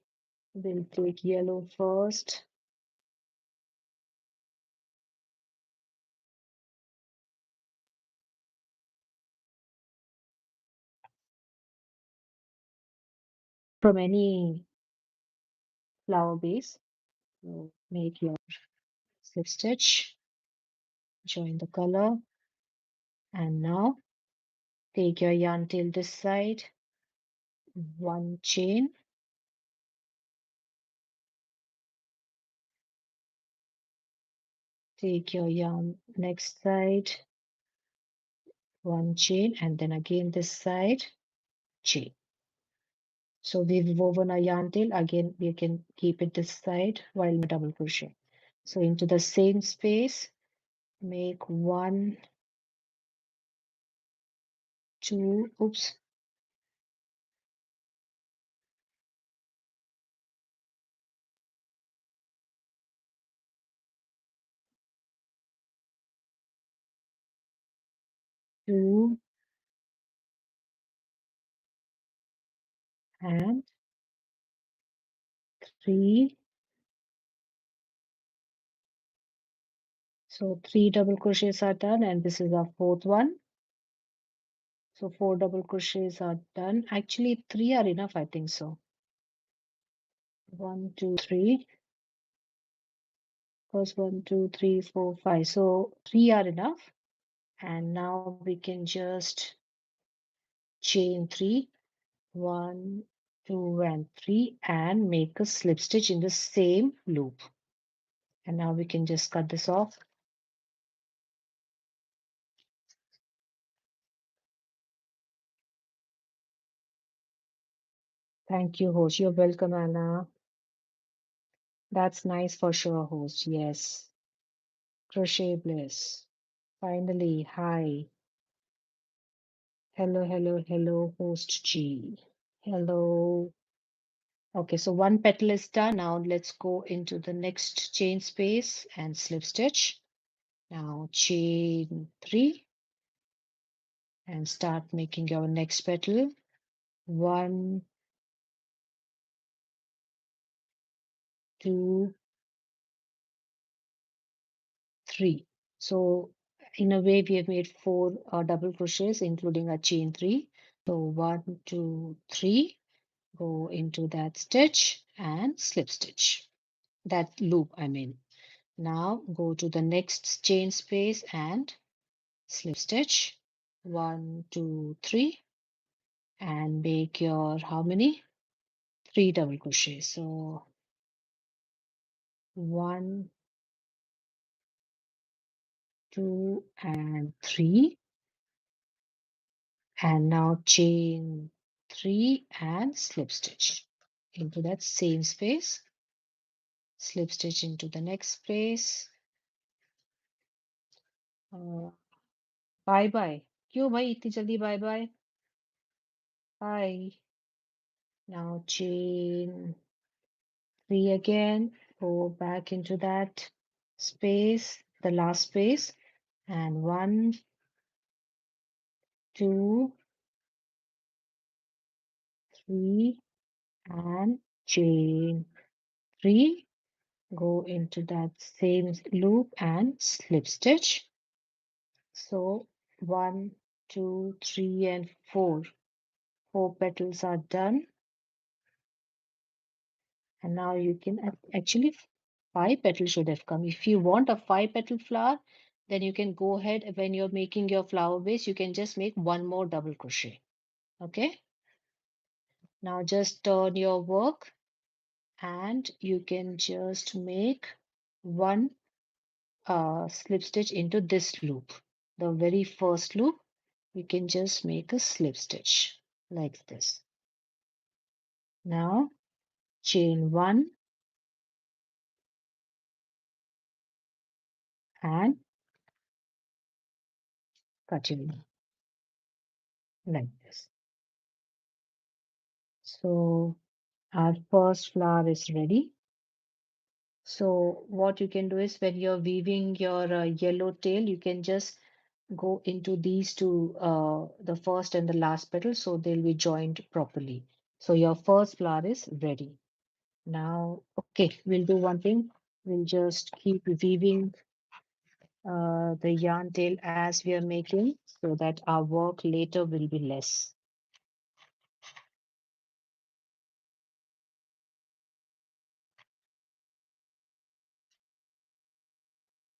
we'll take yellow first. From any flower base. So make your slip stitch, join the color, and now take your yarn till this side, one chain, take your yarn next side, one chain, and then again this side, chain. So we've woven a yarn tail. Again, we can keep it this side while double crochet. So into the same space, make one, two, oops, two, and three. So three double crochets are done, and this is our fourth one. So four double crochets are done. Actually, three are enough, I think so. One, two, three. First one, two, three, four, five. So three are enough. And now we can just chain three, one, two, and three, and make a slip stitch in the same loop. And now we can just cut this off. Thank you, host. You're welcome, Anna. That's nice for sure, host. Yes. Crochet Bliss. Finally, hi. Hello, hello, hello, host G. Hello. Okay, so one petal is done. Now let's go into the next chain space and slip stitch. Now chain three and start making your next petal. One, two, three. So in a way, we have made four double crochets, including a chain three. So one, two, three, go into that stitch and slip stitch. That loop, I mean. Now go to the next chain space and slip stitch. One, two, three, and make your how many? Three double crochets. So one, two, and three. And now chain three and slip stitch into that same space. Slip stitch into the next space. Bye bye क्यों भाई इतनी जल्दी bye bye bye now chain three again, go back into that space, the last space, and one, two, three, and chain three, go into that same loop and slip stitch. So one, two, three, and four. Four petals are done. And now you can actually five petals should have come. If you want a five petal flower, then you can go ahead when you're making your flower base, you can just make one more double crochet. Okay. Now just turn your work and you can just make one slip stitch into this loop. The very first loop, you can just make a slip stitch like this. Now chain one and continue like this. So our first flower is ready. So what you can do is when you're weaving your yellow tail, you can just go into these two, the first and the last petal, so they'll be joined properly. So your first flower is ready. Now, okay, we'll do one thing. We'll just keep weaving the yarn tail as we are making so that our work later will be less.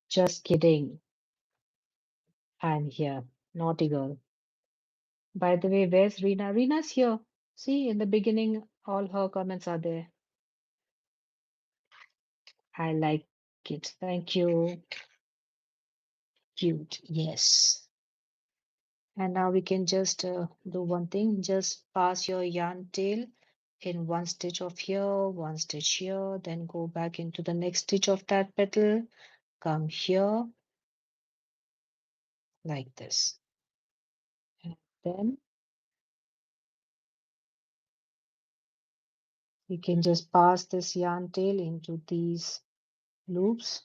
Just kidding. I'm here. Naughty girl. By the way, where's Rina? Rina's here. See, in the beginning, all her comments are there. I like it. Thank you. Cute. Yes. And now we can just do one thing, just pass your yarn tail in one stitch of here, one stitch here, then go back into the next stitch of that petal, come here like this. And then you can just pass this yarn tail into these loops,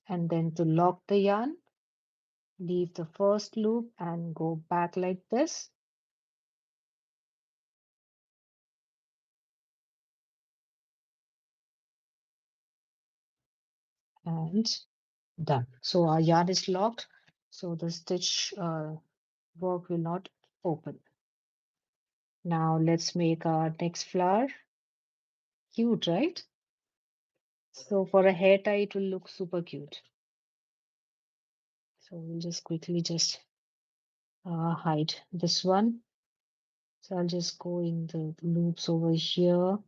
and then to lock the yarn, leave the first loop and go back like this, and done. So our yarn is locked, so the stitch work will not open. Now let's make our next flower. Cute, right? So for a hair tie, it will look super cute. So we'll just quickly just hide this one. So I'll just go in the loops over here,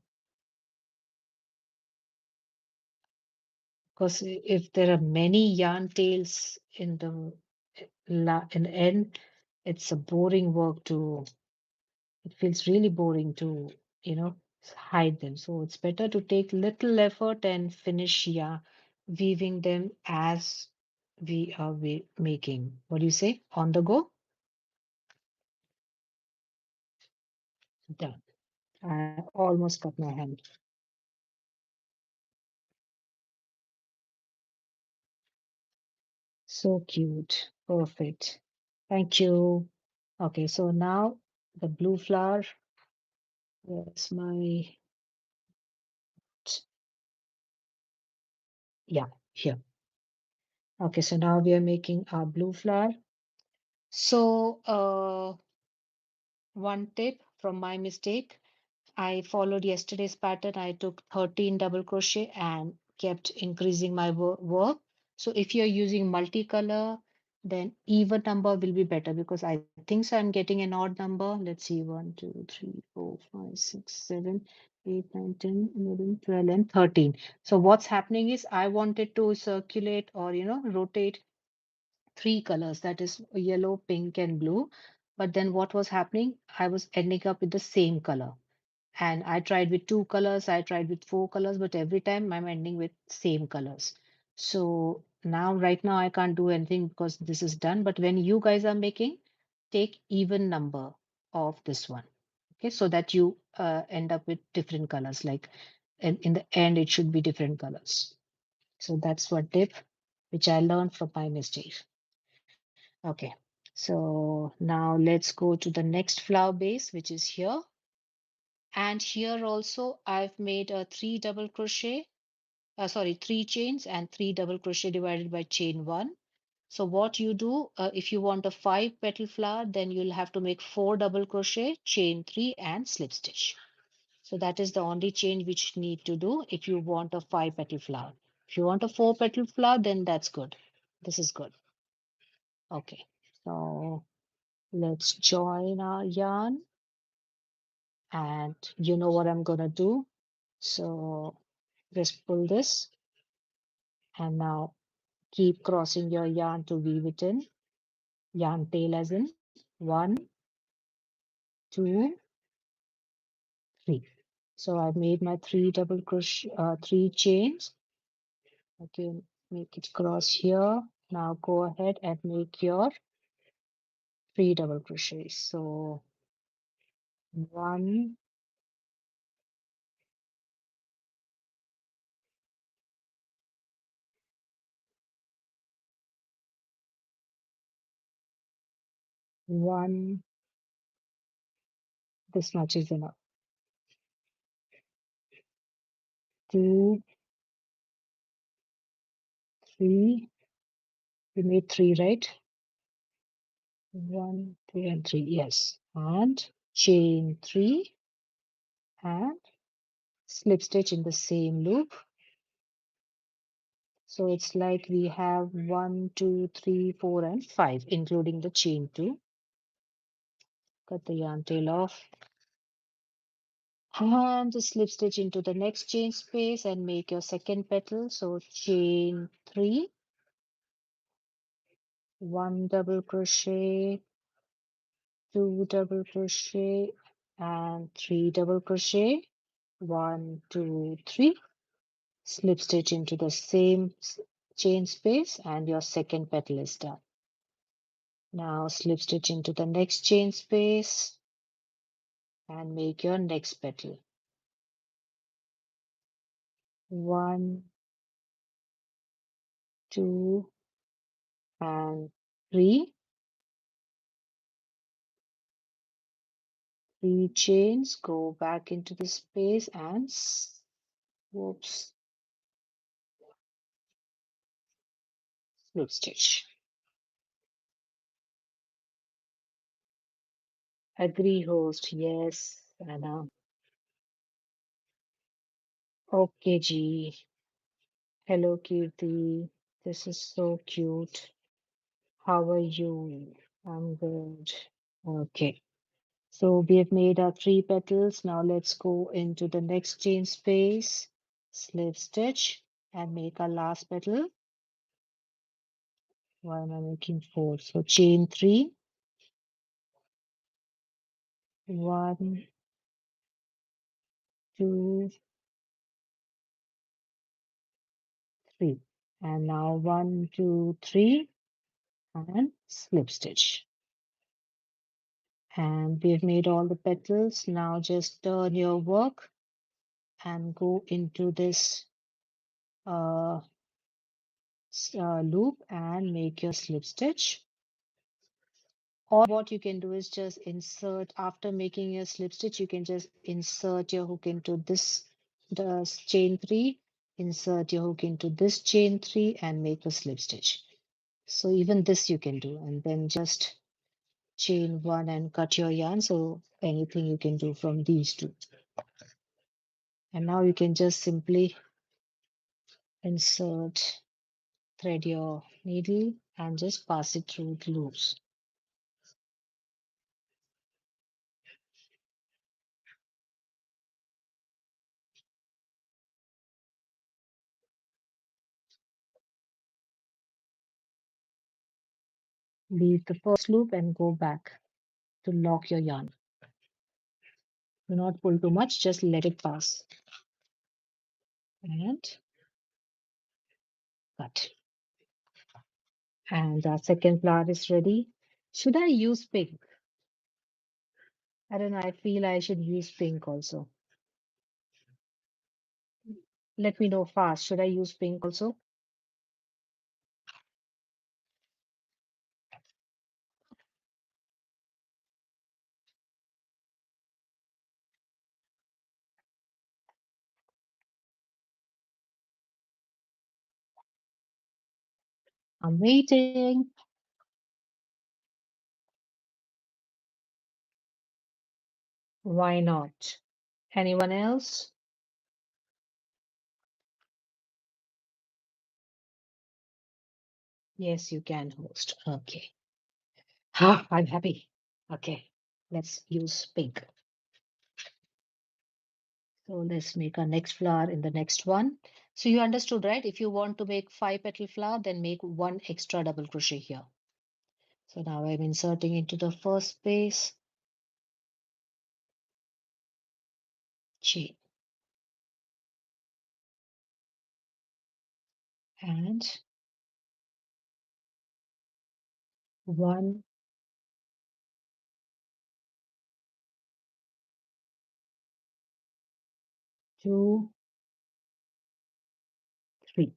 because if there are many yarn tails in the in end, it's a boring work to, it feels really boring to, you know, hide them. So it's better to take little effort and finish, yeah, weaving them as we are making. What do you say? On the go? Done. I almost cut my hand. So cute. Perfect. Thank you. Okay, so now the blue flower. Where's my, yeah, here. Okay, so now we are making our blue flower. So one tip from my mistake, I followed yesterday's pattern. I took 13 double crochet and kept increasing my work. So if you're using multicolor, then even number will be better, because I think so I'm getting an odd number. Let's see, 1, 2, 3, 4, 5, 6, 7, 8, 9, 10, 11, 12, and 13. So what's happening is I wanted to circulate, or rotate three colors, that is yellow, pink, and blue. But then what was happening? I was ending up with the same color. And I tried with two colors, I tried with four colors, but every time I'm ending with same colors. So now, right now, I can't do anything because this is done. But when you guys are making, take even number of this one. Okay, so that you end up with different colors. Like in the end, it should be different colors. So that's one tip which I learned from my mistake. Okay, so now let's go to the next flower base, which is here. And here also I've made a three chains and three double crochet divided by chain one. So what you do, if you want a 5 petal flower, then you'll have to make 4 double crochet, chain three, and slip stitch. So that is the only change which you need to do if you want a 5 petal flower. If you want a 4 petal flower, then that's good. This is good. Okay, so let's join our yarn, and you know what I'm gonna do. So just pull this, and now keep crossing your yarn to weave it in. Yarn tail as in 1, 2, 3. So I've made my three chains. Okay, make it cross here. Now go ahead and make your 3 double crochets. So 1, 1, this much is enough. 2, 3, we made 3, right? 1, 2, and 3, yes. And chain 3 and slip stitch in the same loop. So it's like we have 1, 2, 3, 4, and 5, including the chain 2. Cut the yarn tail off and the slip stitch into the next chain space and make your second petal. So chain 3 one double crochet, two double crochet, and three double crochet. One, two, three. Slip stitch into the same chain space, and your second petal is done. Now slip stitch into the next chain space and make your next petal. One, two, and three. Three chains, go back into the space and whoops, slip stitch. Agree, host. Yes, Anna. Okay, G. Hello, Kirti. This is so cute. How are you? I'm good. Okay. So we have made our three petals. Now let's go into the next chain space, slip stitch, and make our last petal. Why am I making four? So chain three, one, two, three. And now one, two, three, and slip stitch. And we've made all the petals. Now just turn your work and go into this uh, loop and make your slip stitch. Or what you can do is just insert, after making your slip stitch, you can just insert your hook into this the chain three, insert your hook into this chain three and make a slip stitch. So even this you can do, and then just chain one and cut your yarn. So anything you can do from these two. And now you can just simply insert, thread your needle and just pass it through the loops. Leave the first loop and go back to lock your yarn. Do not pull too much, just let it pass. And cut. And our second flower is ready. Should I use pink? I don't know. I feel I should use pink also. Let me know fast. Should I use pink also? I'm waiting. Why not? Anyone else? Yes, you can host. Okay. Ah, I'm happy. Okay. Let's use pink. So let's make our next flower in the next one. So you understood, right? If you want to make 5 petal flower, then make one extra double crochet here. So now I'm inserting into the first space, chain, and one, two, three.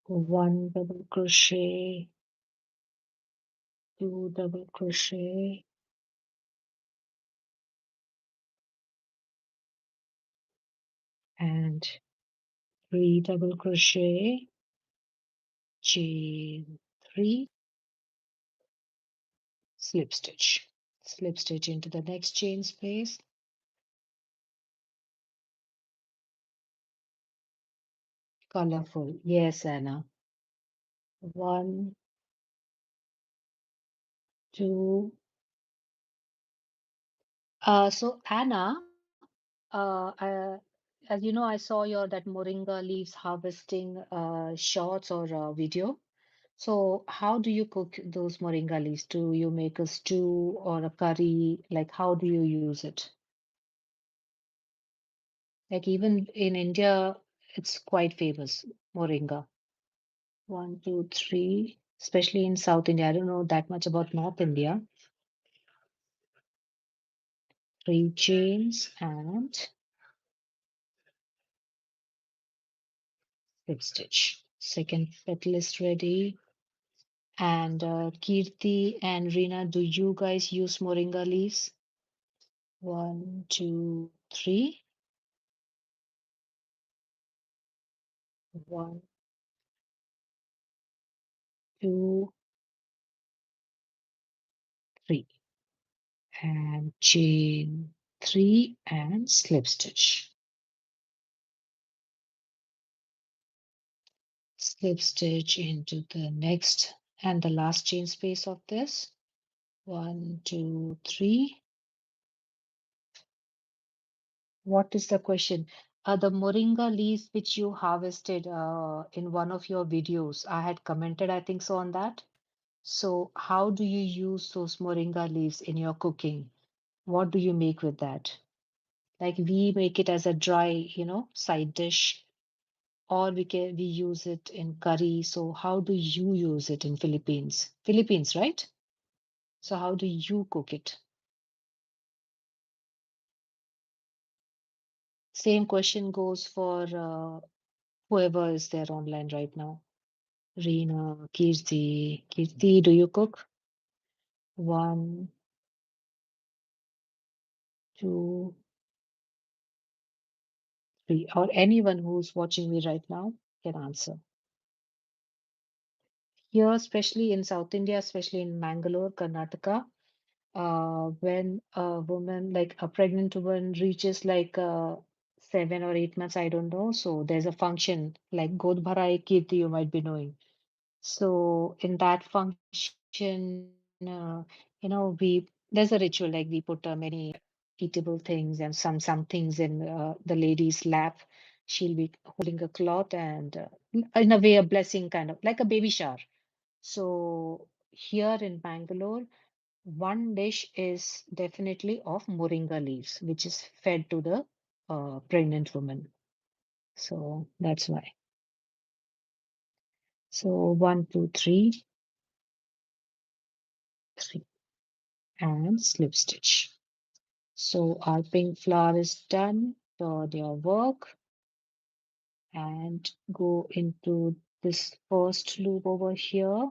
One double crochet, two double crochet, and three double crochet, chain three, slip stitch. Slip stitch into the next chain space. Colorful. Yes, Anna. One, two. So Anna, uh, as you know, I saw your that moringa leaves harvesting shots or video. So how do you cook those moringa leaves? Do you make a stew or a curry? Like how do you use it? Like even in India, it's quite famous, moringa. One, two, three, especially in South India. I don't know that much about North India. Three chains and slip stitch. Second petal is ready. And Kirti and Rina, do you guys use moringa leaves? One, two, three. One, two, three. And chain three and slip stitch. Slip stitch into the next and the last chain space of this. One, two, three. What is the question? The moringa leaves which you harvested in one of your videos, I had commented, I think so, on that. So, how do you use those moringa leaves in your cooking? What do you make with that? Like we make it as a dry, side dish, or we use it in curry. So, how do you use it in Philippines? Philippines, right? So, how do you cook it? Same question goes for whoever is there online right now. Reena, Kirti. Kirti, do you cook? One, two, three. Or anyone who's watching me right now can answer. Here, especially in South India, especially in Mangalore, Karnataka, when a woman, like a pregnant woman, reaches like 7 or 8 months, I don't know. So there's a function like God Bharai Kirti, you might be knowing. So in that function, we there's a ritual like we put many eatable things and some things in the lady's lap. She'll be holding a cloth and in a way a blessing kind of like a baby shower. So here in Bangalore, one dish is definitely of moringa leaves, which is fed to the pregnant woman. So that's why. So one, two, three, three, and slip stitch. So our pink flower is done for your work and go into this first loop over here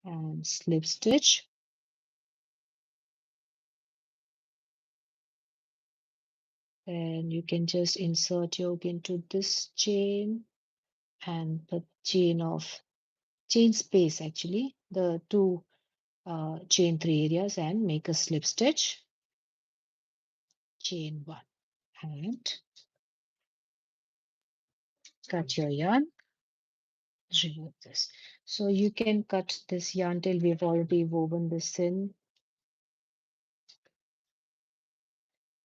and slip stitch. Then you can just insert yoke into this chain and the chain space actually, the two chain three areas and make a slip stitch, chain one and cut your yarn, remove this. So you can cut this yarn till we've already woven this in.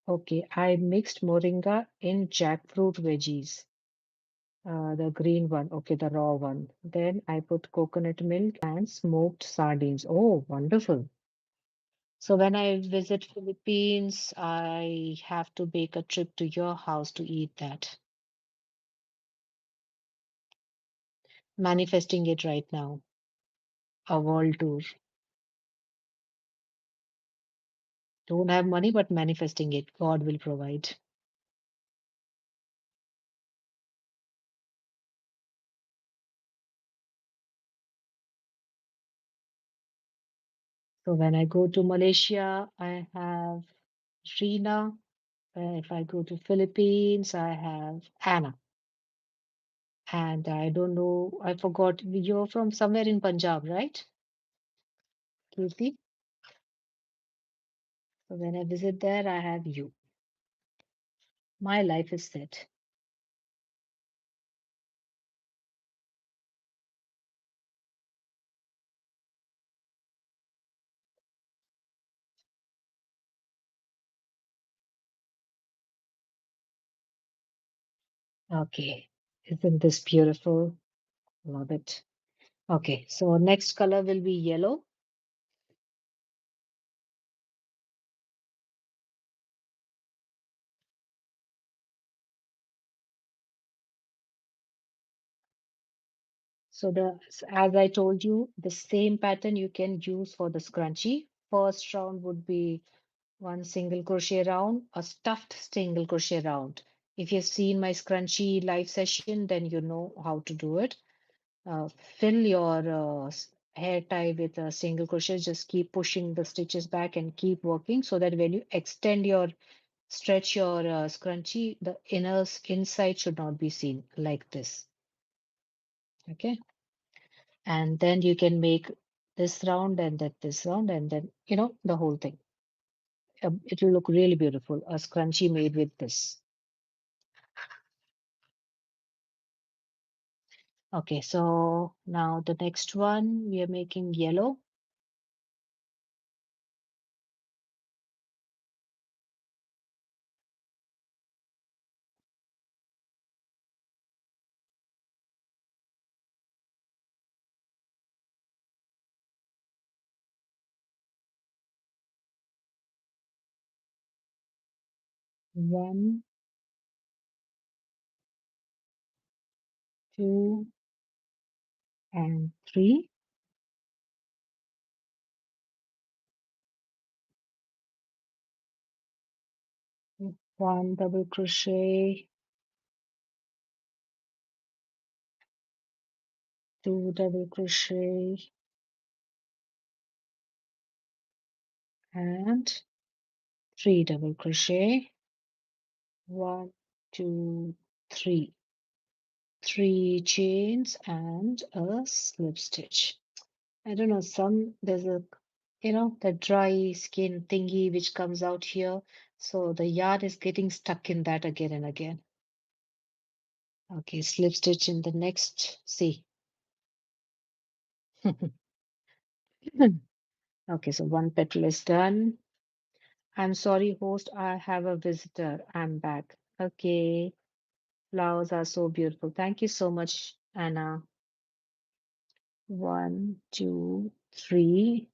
Okay, I mixed moringa in jackfruit veggies, the green one, okay, the raw one. Then I put coconut milk and smoked sardines. Oh, wonderful. So when I visit Philippines, I have to make a trip to your house to eat that. Manifesting it right now, a world tour. Don't have money, but manifesting it. God will provide. So when I go to Malaysia, I have Rina. If I go to Philippines, I have Anna. And I don't know, I forgot, you're from somewhere in Punjab, right, Kirti? So when I visit there, I have you. My life is set. Okay, isn't this beautiful? Love it. Okay, so next color will be yellow. So as I told you, the same pattern you can use for the scrunchie. First round would be one single crochet round, a stuffed single crochet round. If you've seen my scrunchie live session, then you know how to do it. Fill your hair tie with a single crochet. Just keep pushing the stitches back and keep working so that when you stretch your scrunchie, the inside should not be seen like this. Okay. And then you can make this round and then this round and then, the whole thing. It will look really beautiful, a scrunchie made with this. Okay, so now the next one, we are making yellow. One, two, and three. One double crochet, two double crochet, and three double crochet. One, two, three. Three chains and a slip stitch. I don't know, there's the dry skin thingy which comes out here. So the yarn is getting stuck in that again and again. Okay, slip stitch in the next, see. Okay, so one petal is done. I'm sorry, host, I have a visitor. I'm back. Okay, flowers are so beautiful. Thank you so much, Anna. One, two, three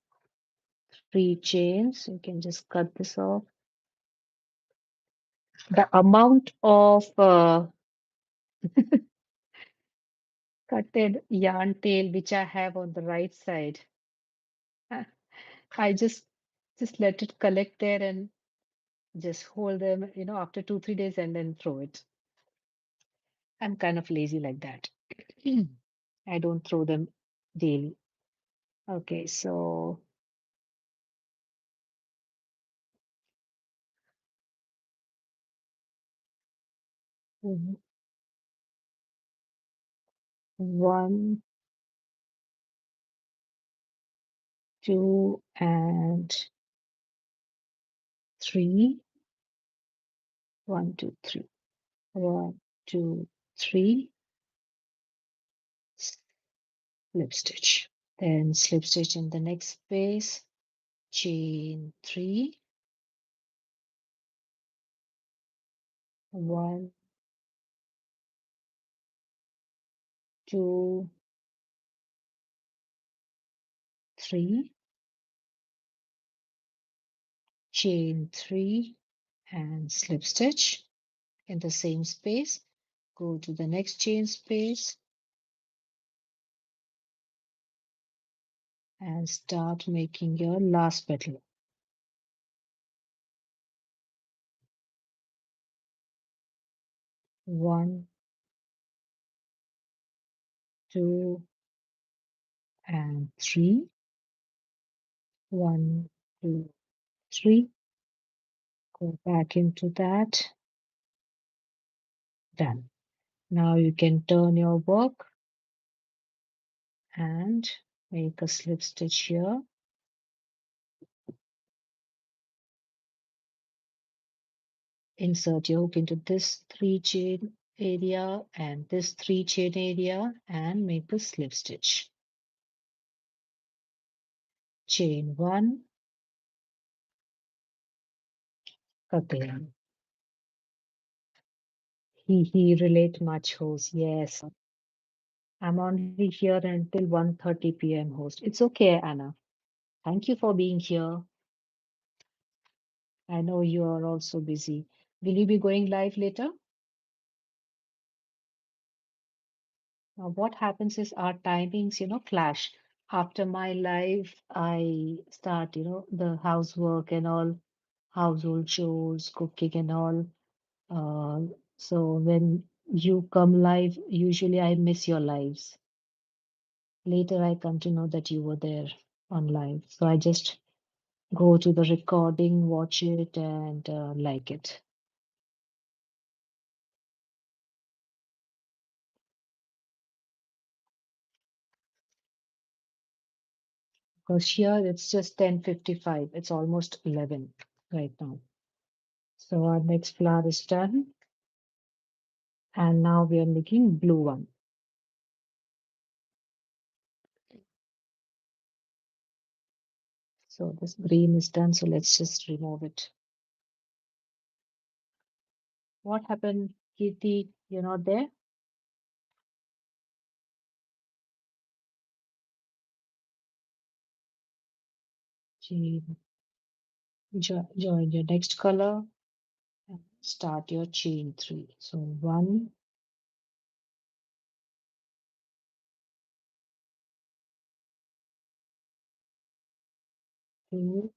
chains. You can just cut this off. The amount of cutted yarn tail which I have on the right side, I just let it collect there and just hold them, after 2, 3 days and then throw it. I'm kind of lazy like that. I don't throw them daily. Okay, so w- one, two, and three. One, two, three. One, two, three. Slip stitch. Then slip stitch in the next space. Chain three. One, two, three. Chain three and slip stitch in the same space. Go to the next chain space and start making your last petal. One, two, and three. One, two, three. Go back into that. Done. Now you can turn your work and make a slip stitch here. Insert your hook into this three chain area and this three chain area and make a slip stitch. Chain one, cut the yarn. He relate much, host. Yes. I'm only here until 1:30 p.m. host. It's okay, Anna. Thank you for being here. I know you are also busy. Will you be going live later? Now, what happens is our timings, clash. After my live, I start, the housework and all, household chores, cooking and all. Uh, so when you come live, usually I miss your lives. Later, I come to know that you were there on live. So I just go to the recording, watch it, and like it. Because here it's just 10:55. It's almost 11 right now. So our next flower is done. And now we are making blue one. So this green is done. So let's just remove it. What happened, Kirti? You're not there? Join your next color and start your chain three. So one, two,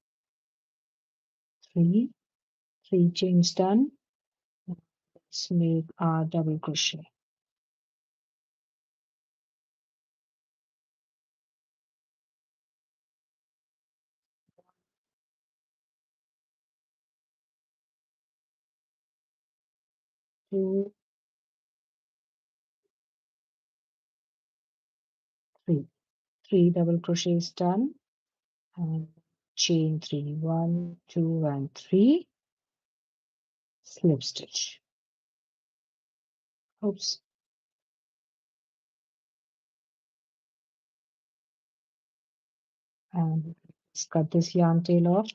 three, three chains done. Let's make our double crochet. Two, three. Three double crochets done. And chain three. One, two, and three. Slip stitch. Oops. And let's cut this yarn tail off.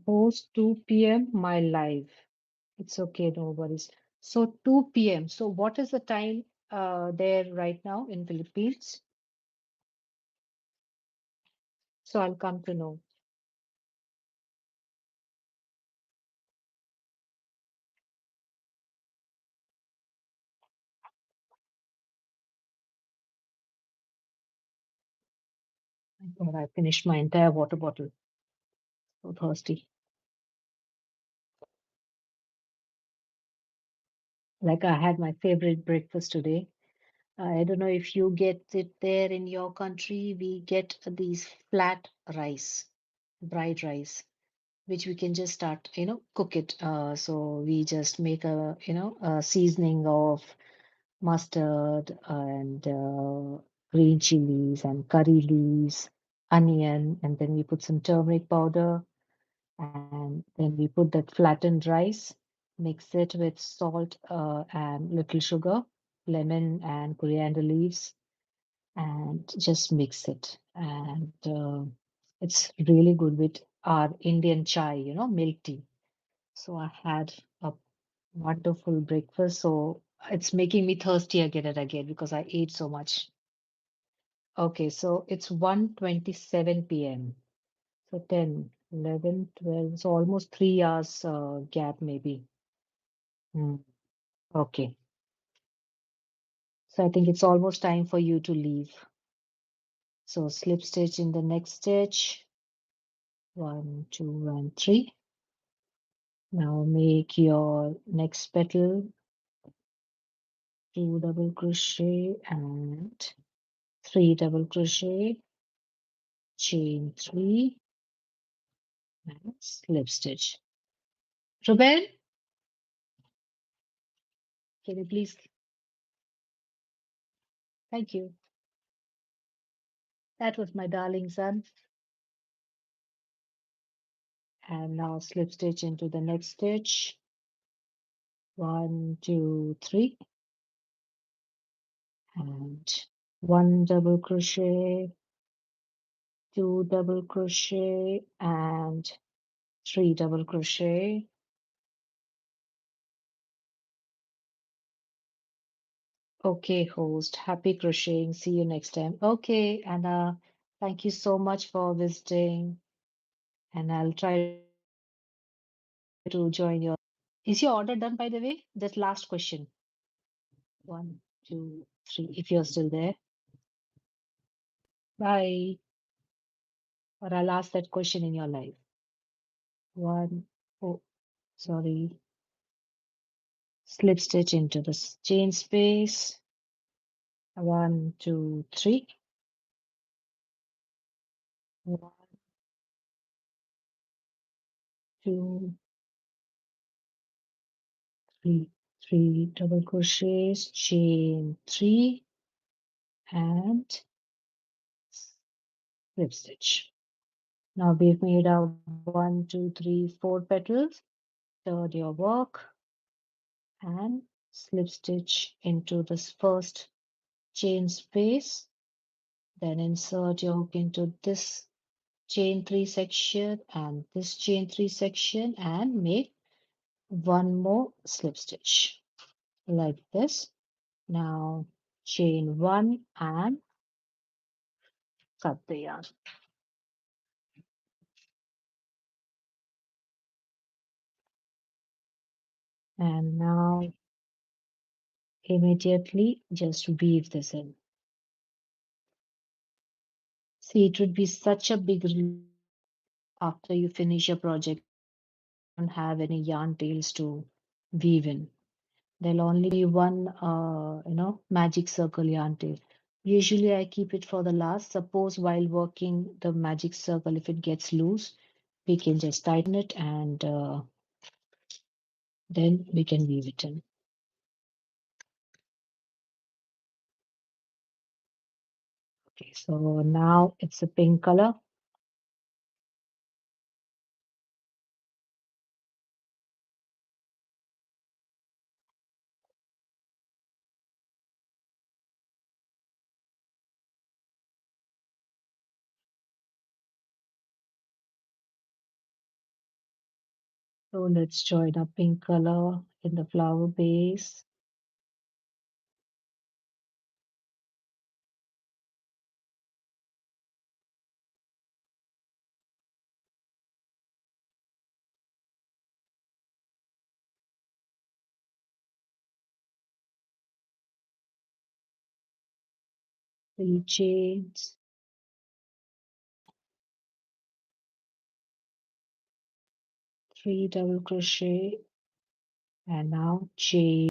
Post 2 p.m. my live. It's okay, no worries. So 2 p.m. So what is the time there right now in Philippines? So I'll come to know. I thought I finished my entire water bottle. So thirsty. Like I had my favorite breakfast today. I don't know if you get it there in your country. We get these flat rice, fried rice, which we can just start, cook it. So we just make a seasoning of mustard and green chilies and curry leaves, onion, and then we put some turmeric powder, and then we put that flattened rice, mix it with salt and little sugar, lemon and coriander leaves, and just mix it. And it's really good with our Indian chai, milk tea. So I had a wonderful breakfast. So it's making me thirsty again and again because I ate so much. Okay, so it's 1:27 p.m. So 10, 11, 12, so almost 3 hours gap maybe. Hmm. Okay, so I think it's almost time for you to leave. So slip stitch in the next stitch, one, two, and three. Now make your next petal, two double crochet and three double crochet, chain three, and slip stitch. Ruben, can you please? Thank you. That was my darling son. And now slip stitch into the next stitch. One, two, three, and one double crochet, two double crochet and three double crochet. Okay, host, happy crocheting. See you next time. Okay, Anna, thank you so much for visiting, and I'll try to join your live. Is your order done, by the way? Just last question. One, two, three. If you're still there, bye. Or I'll ask that question in your live. One, oh, sorry. Slip stitch into the chain space. One, two, three. One, two, three. Three double crochets, chain three, and slip stitch. Now we've made our one, two, three, four petals. Turn your work and slip stitch into this first chain space. Then insert your hook into this chain three section and this chain three section and make one more slip stitch like this. Now chain one and cut the yarn. And now immediately just weave this in. See, it would be such a big relief after you finish your project that you don't have any yarn tails to weave in. There'll only be one, magic circle yarn tail. Usually I keep it for the last. Suppose while working the magic circle, if it gets loose, we can just tighten it and then we can weave it in. Okay, so now it's a pink color. So let's join a pink color in the flower base. Three chains, three double crochet, and now chain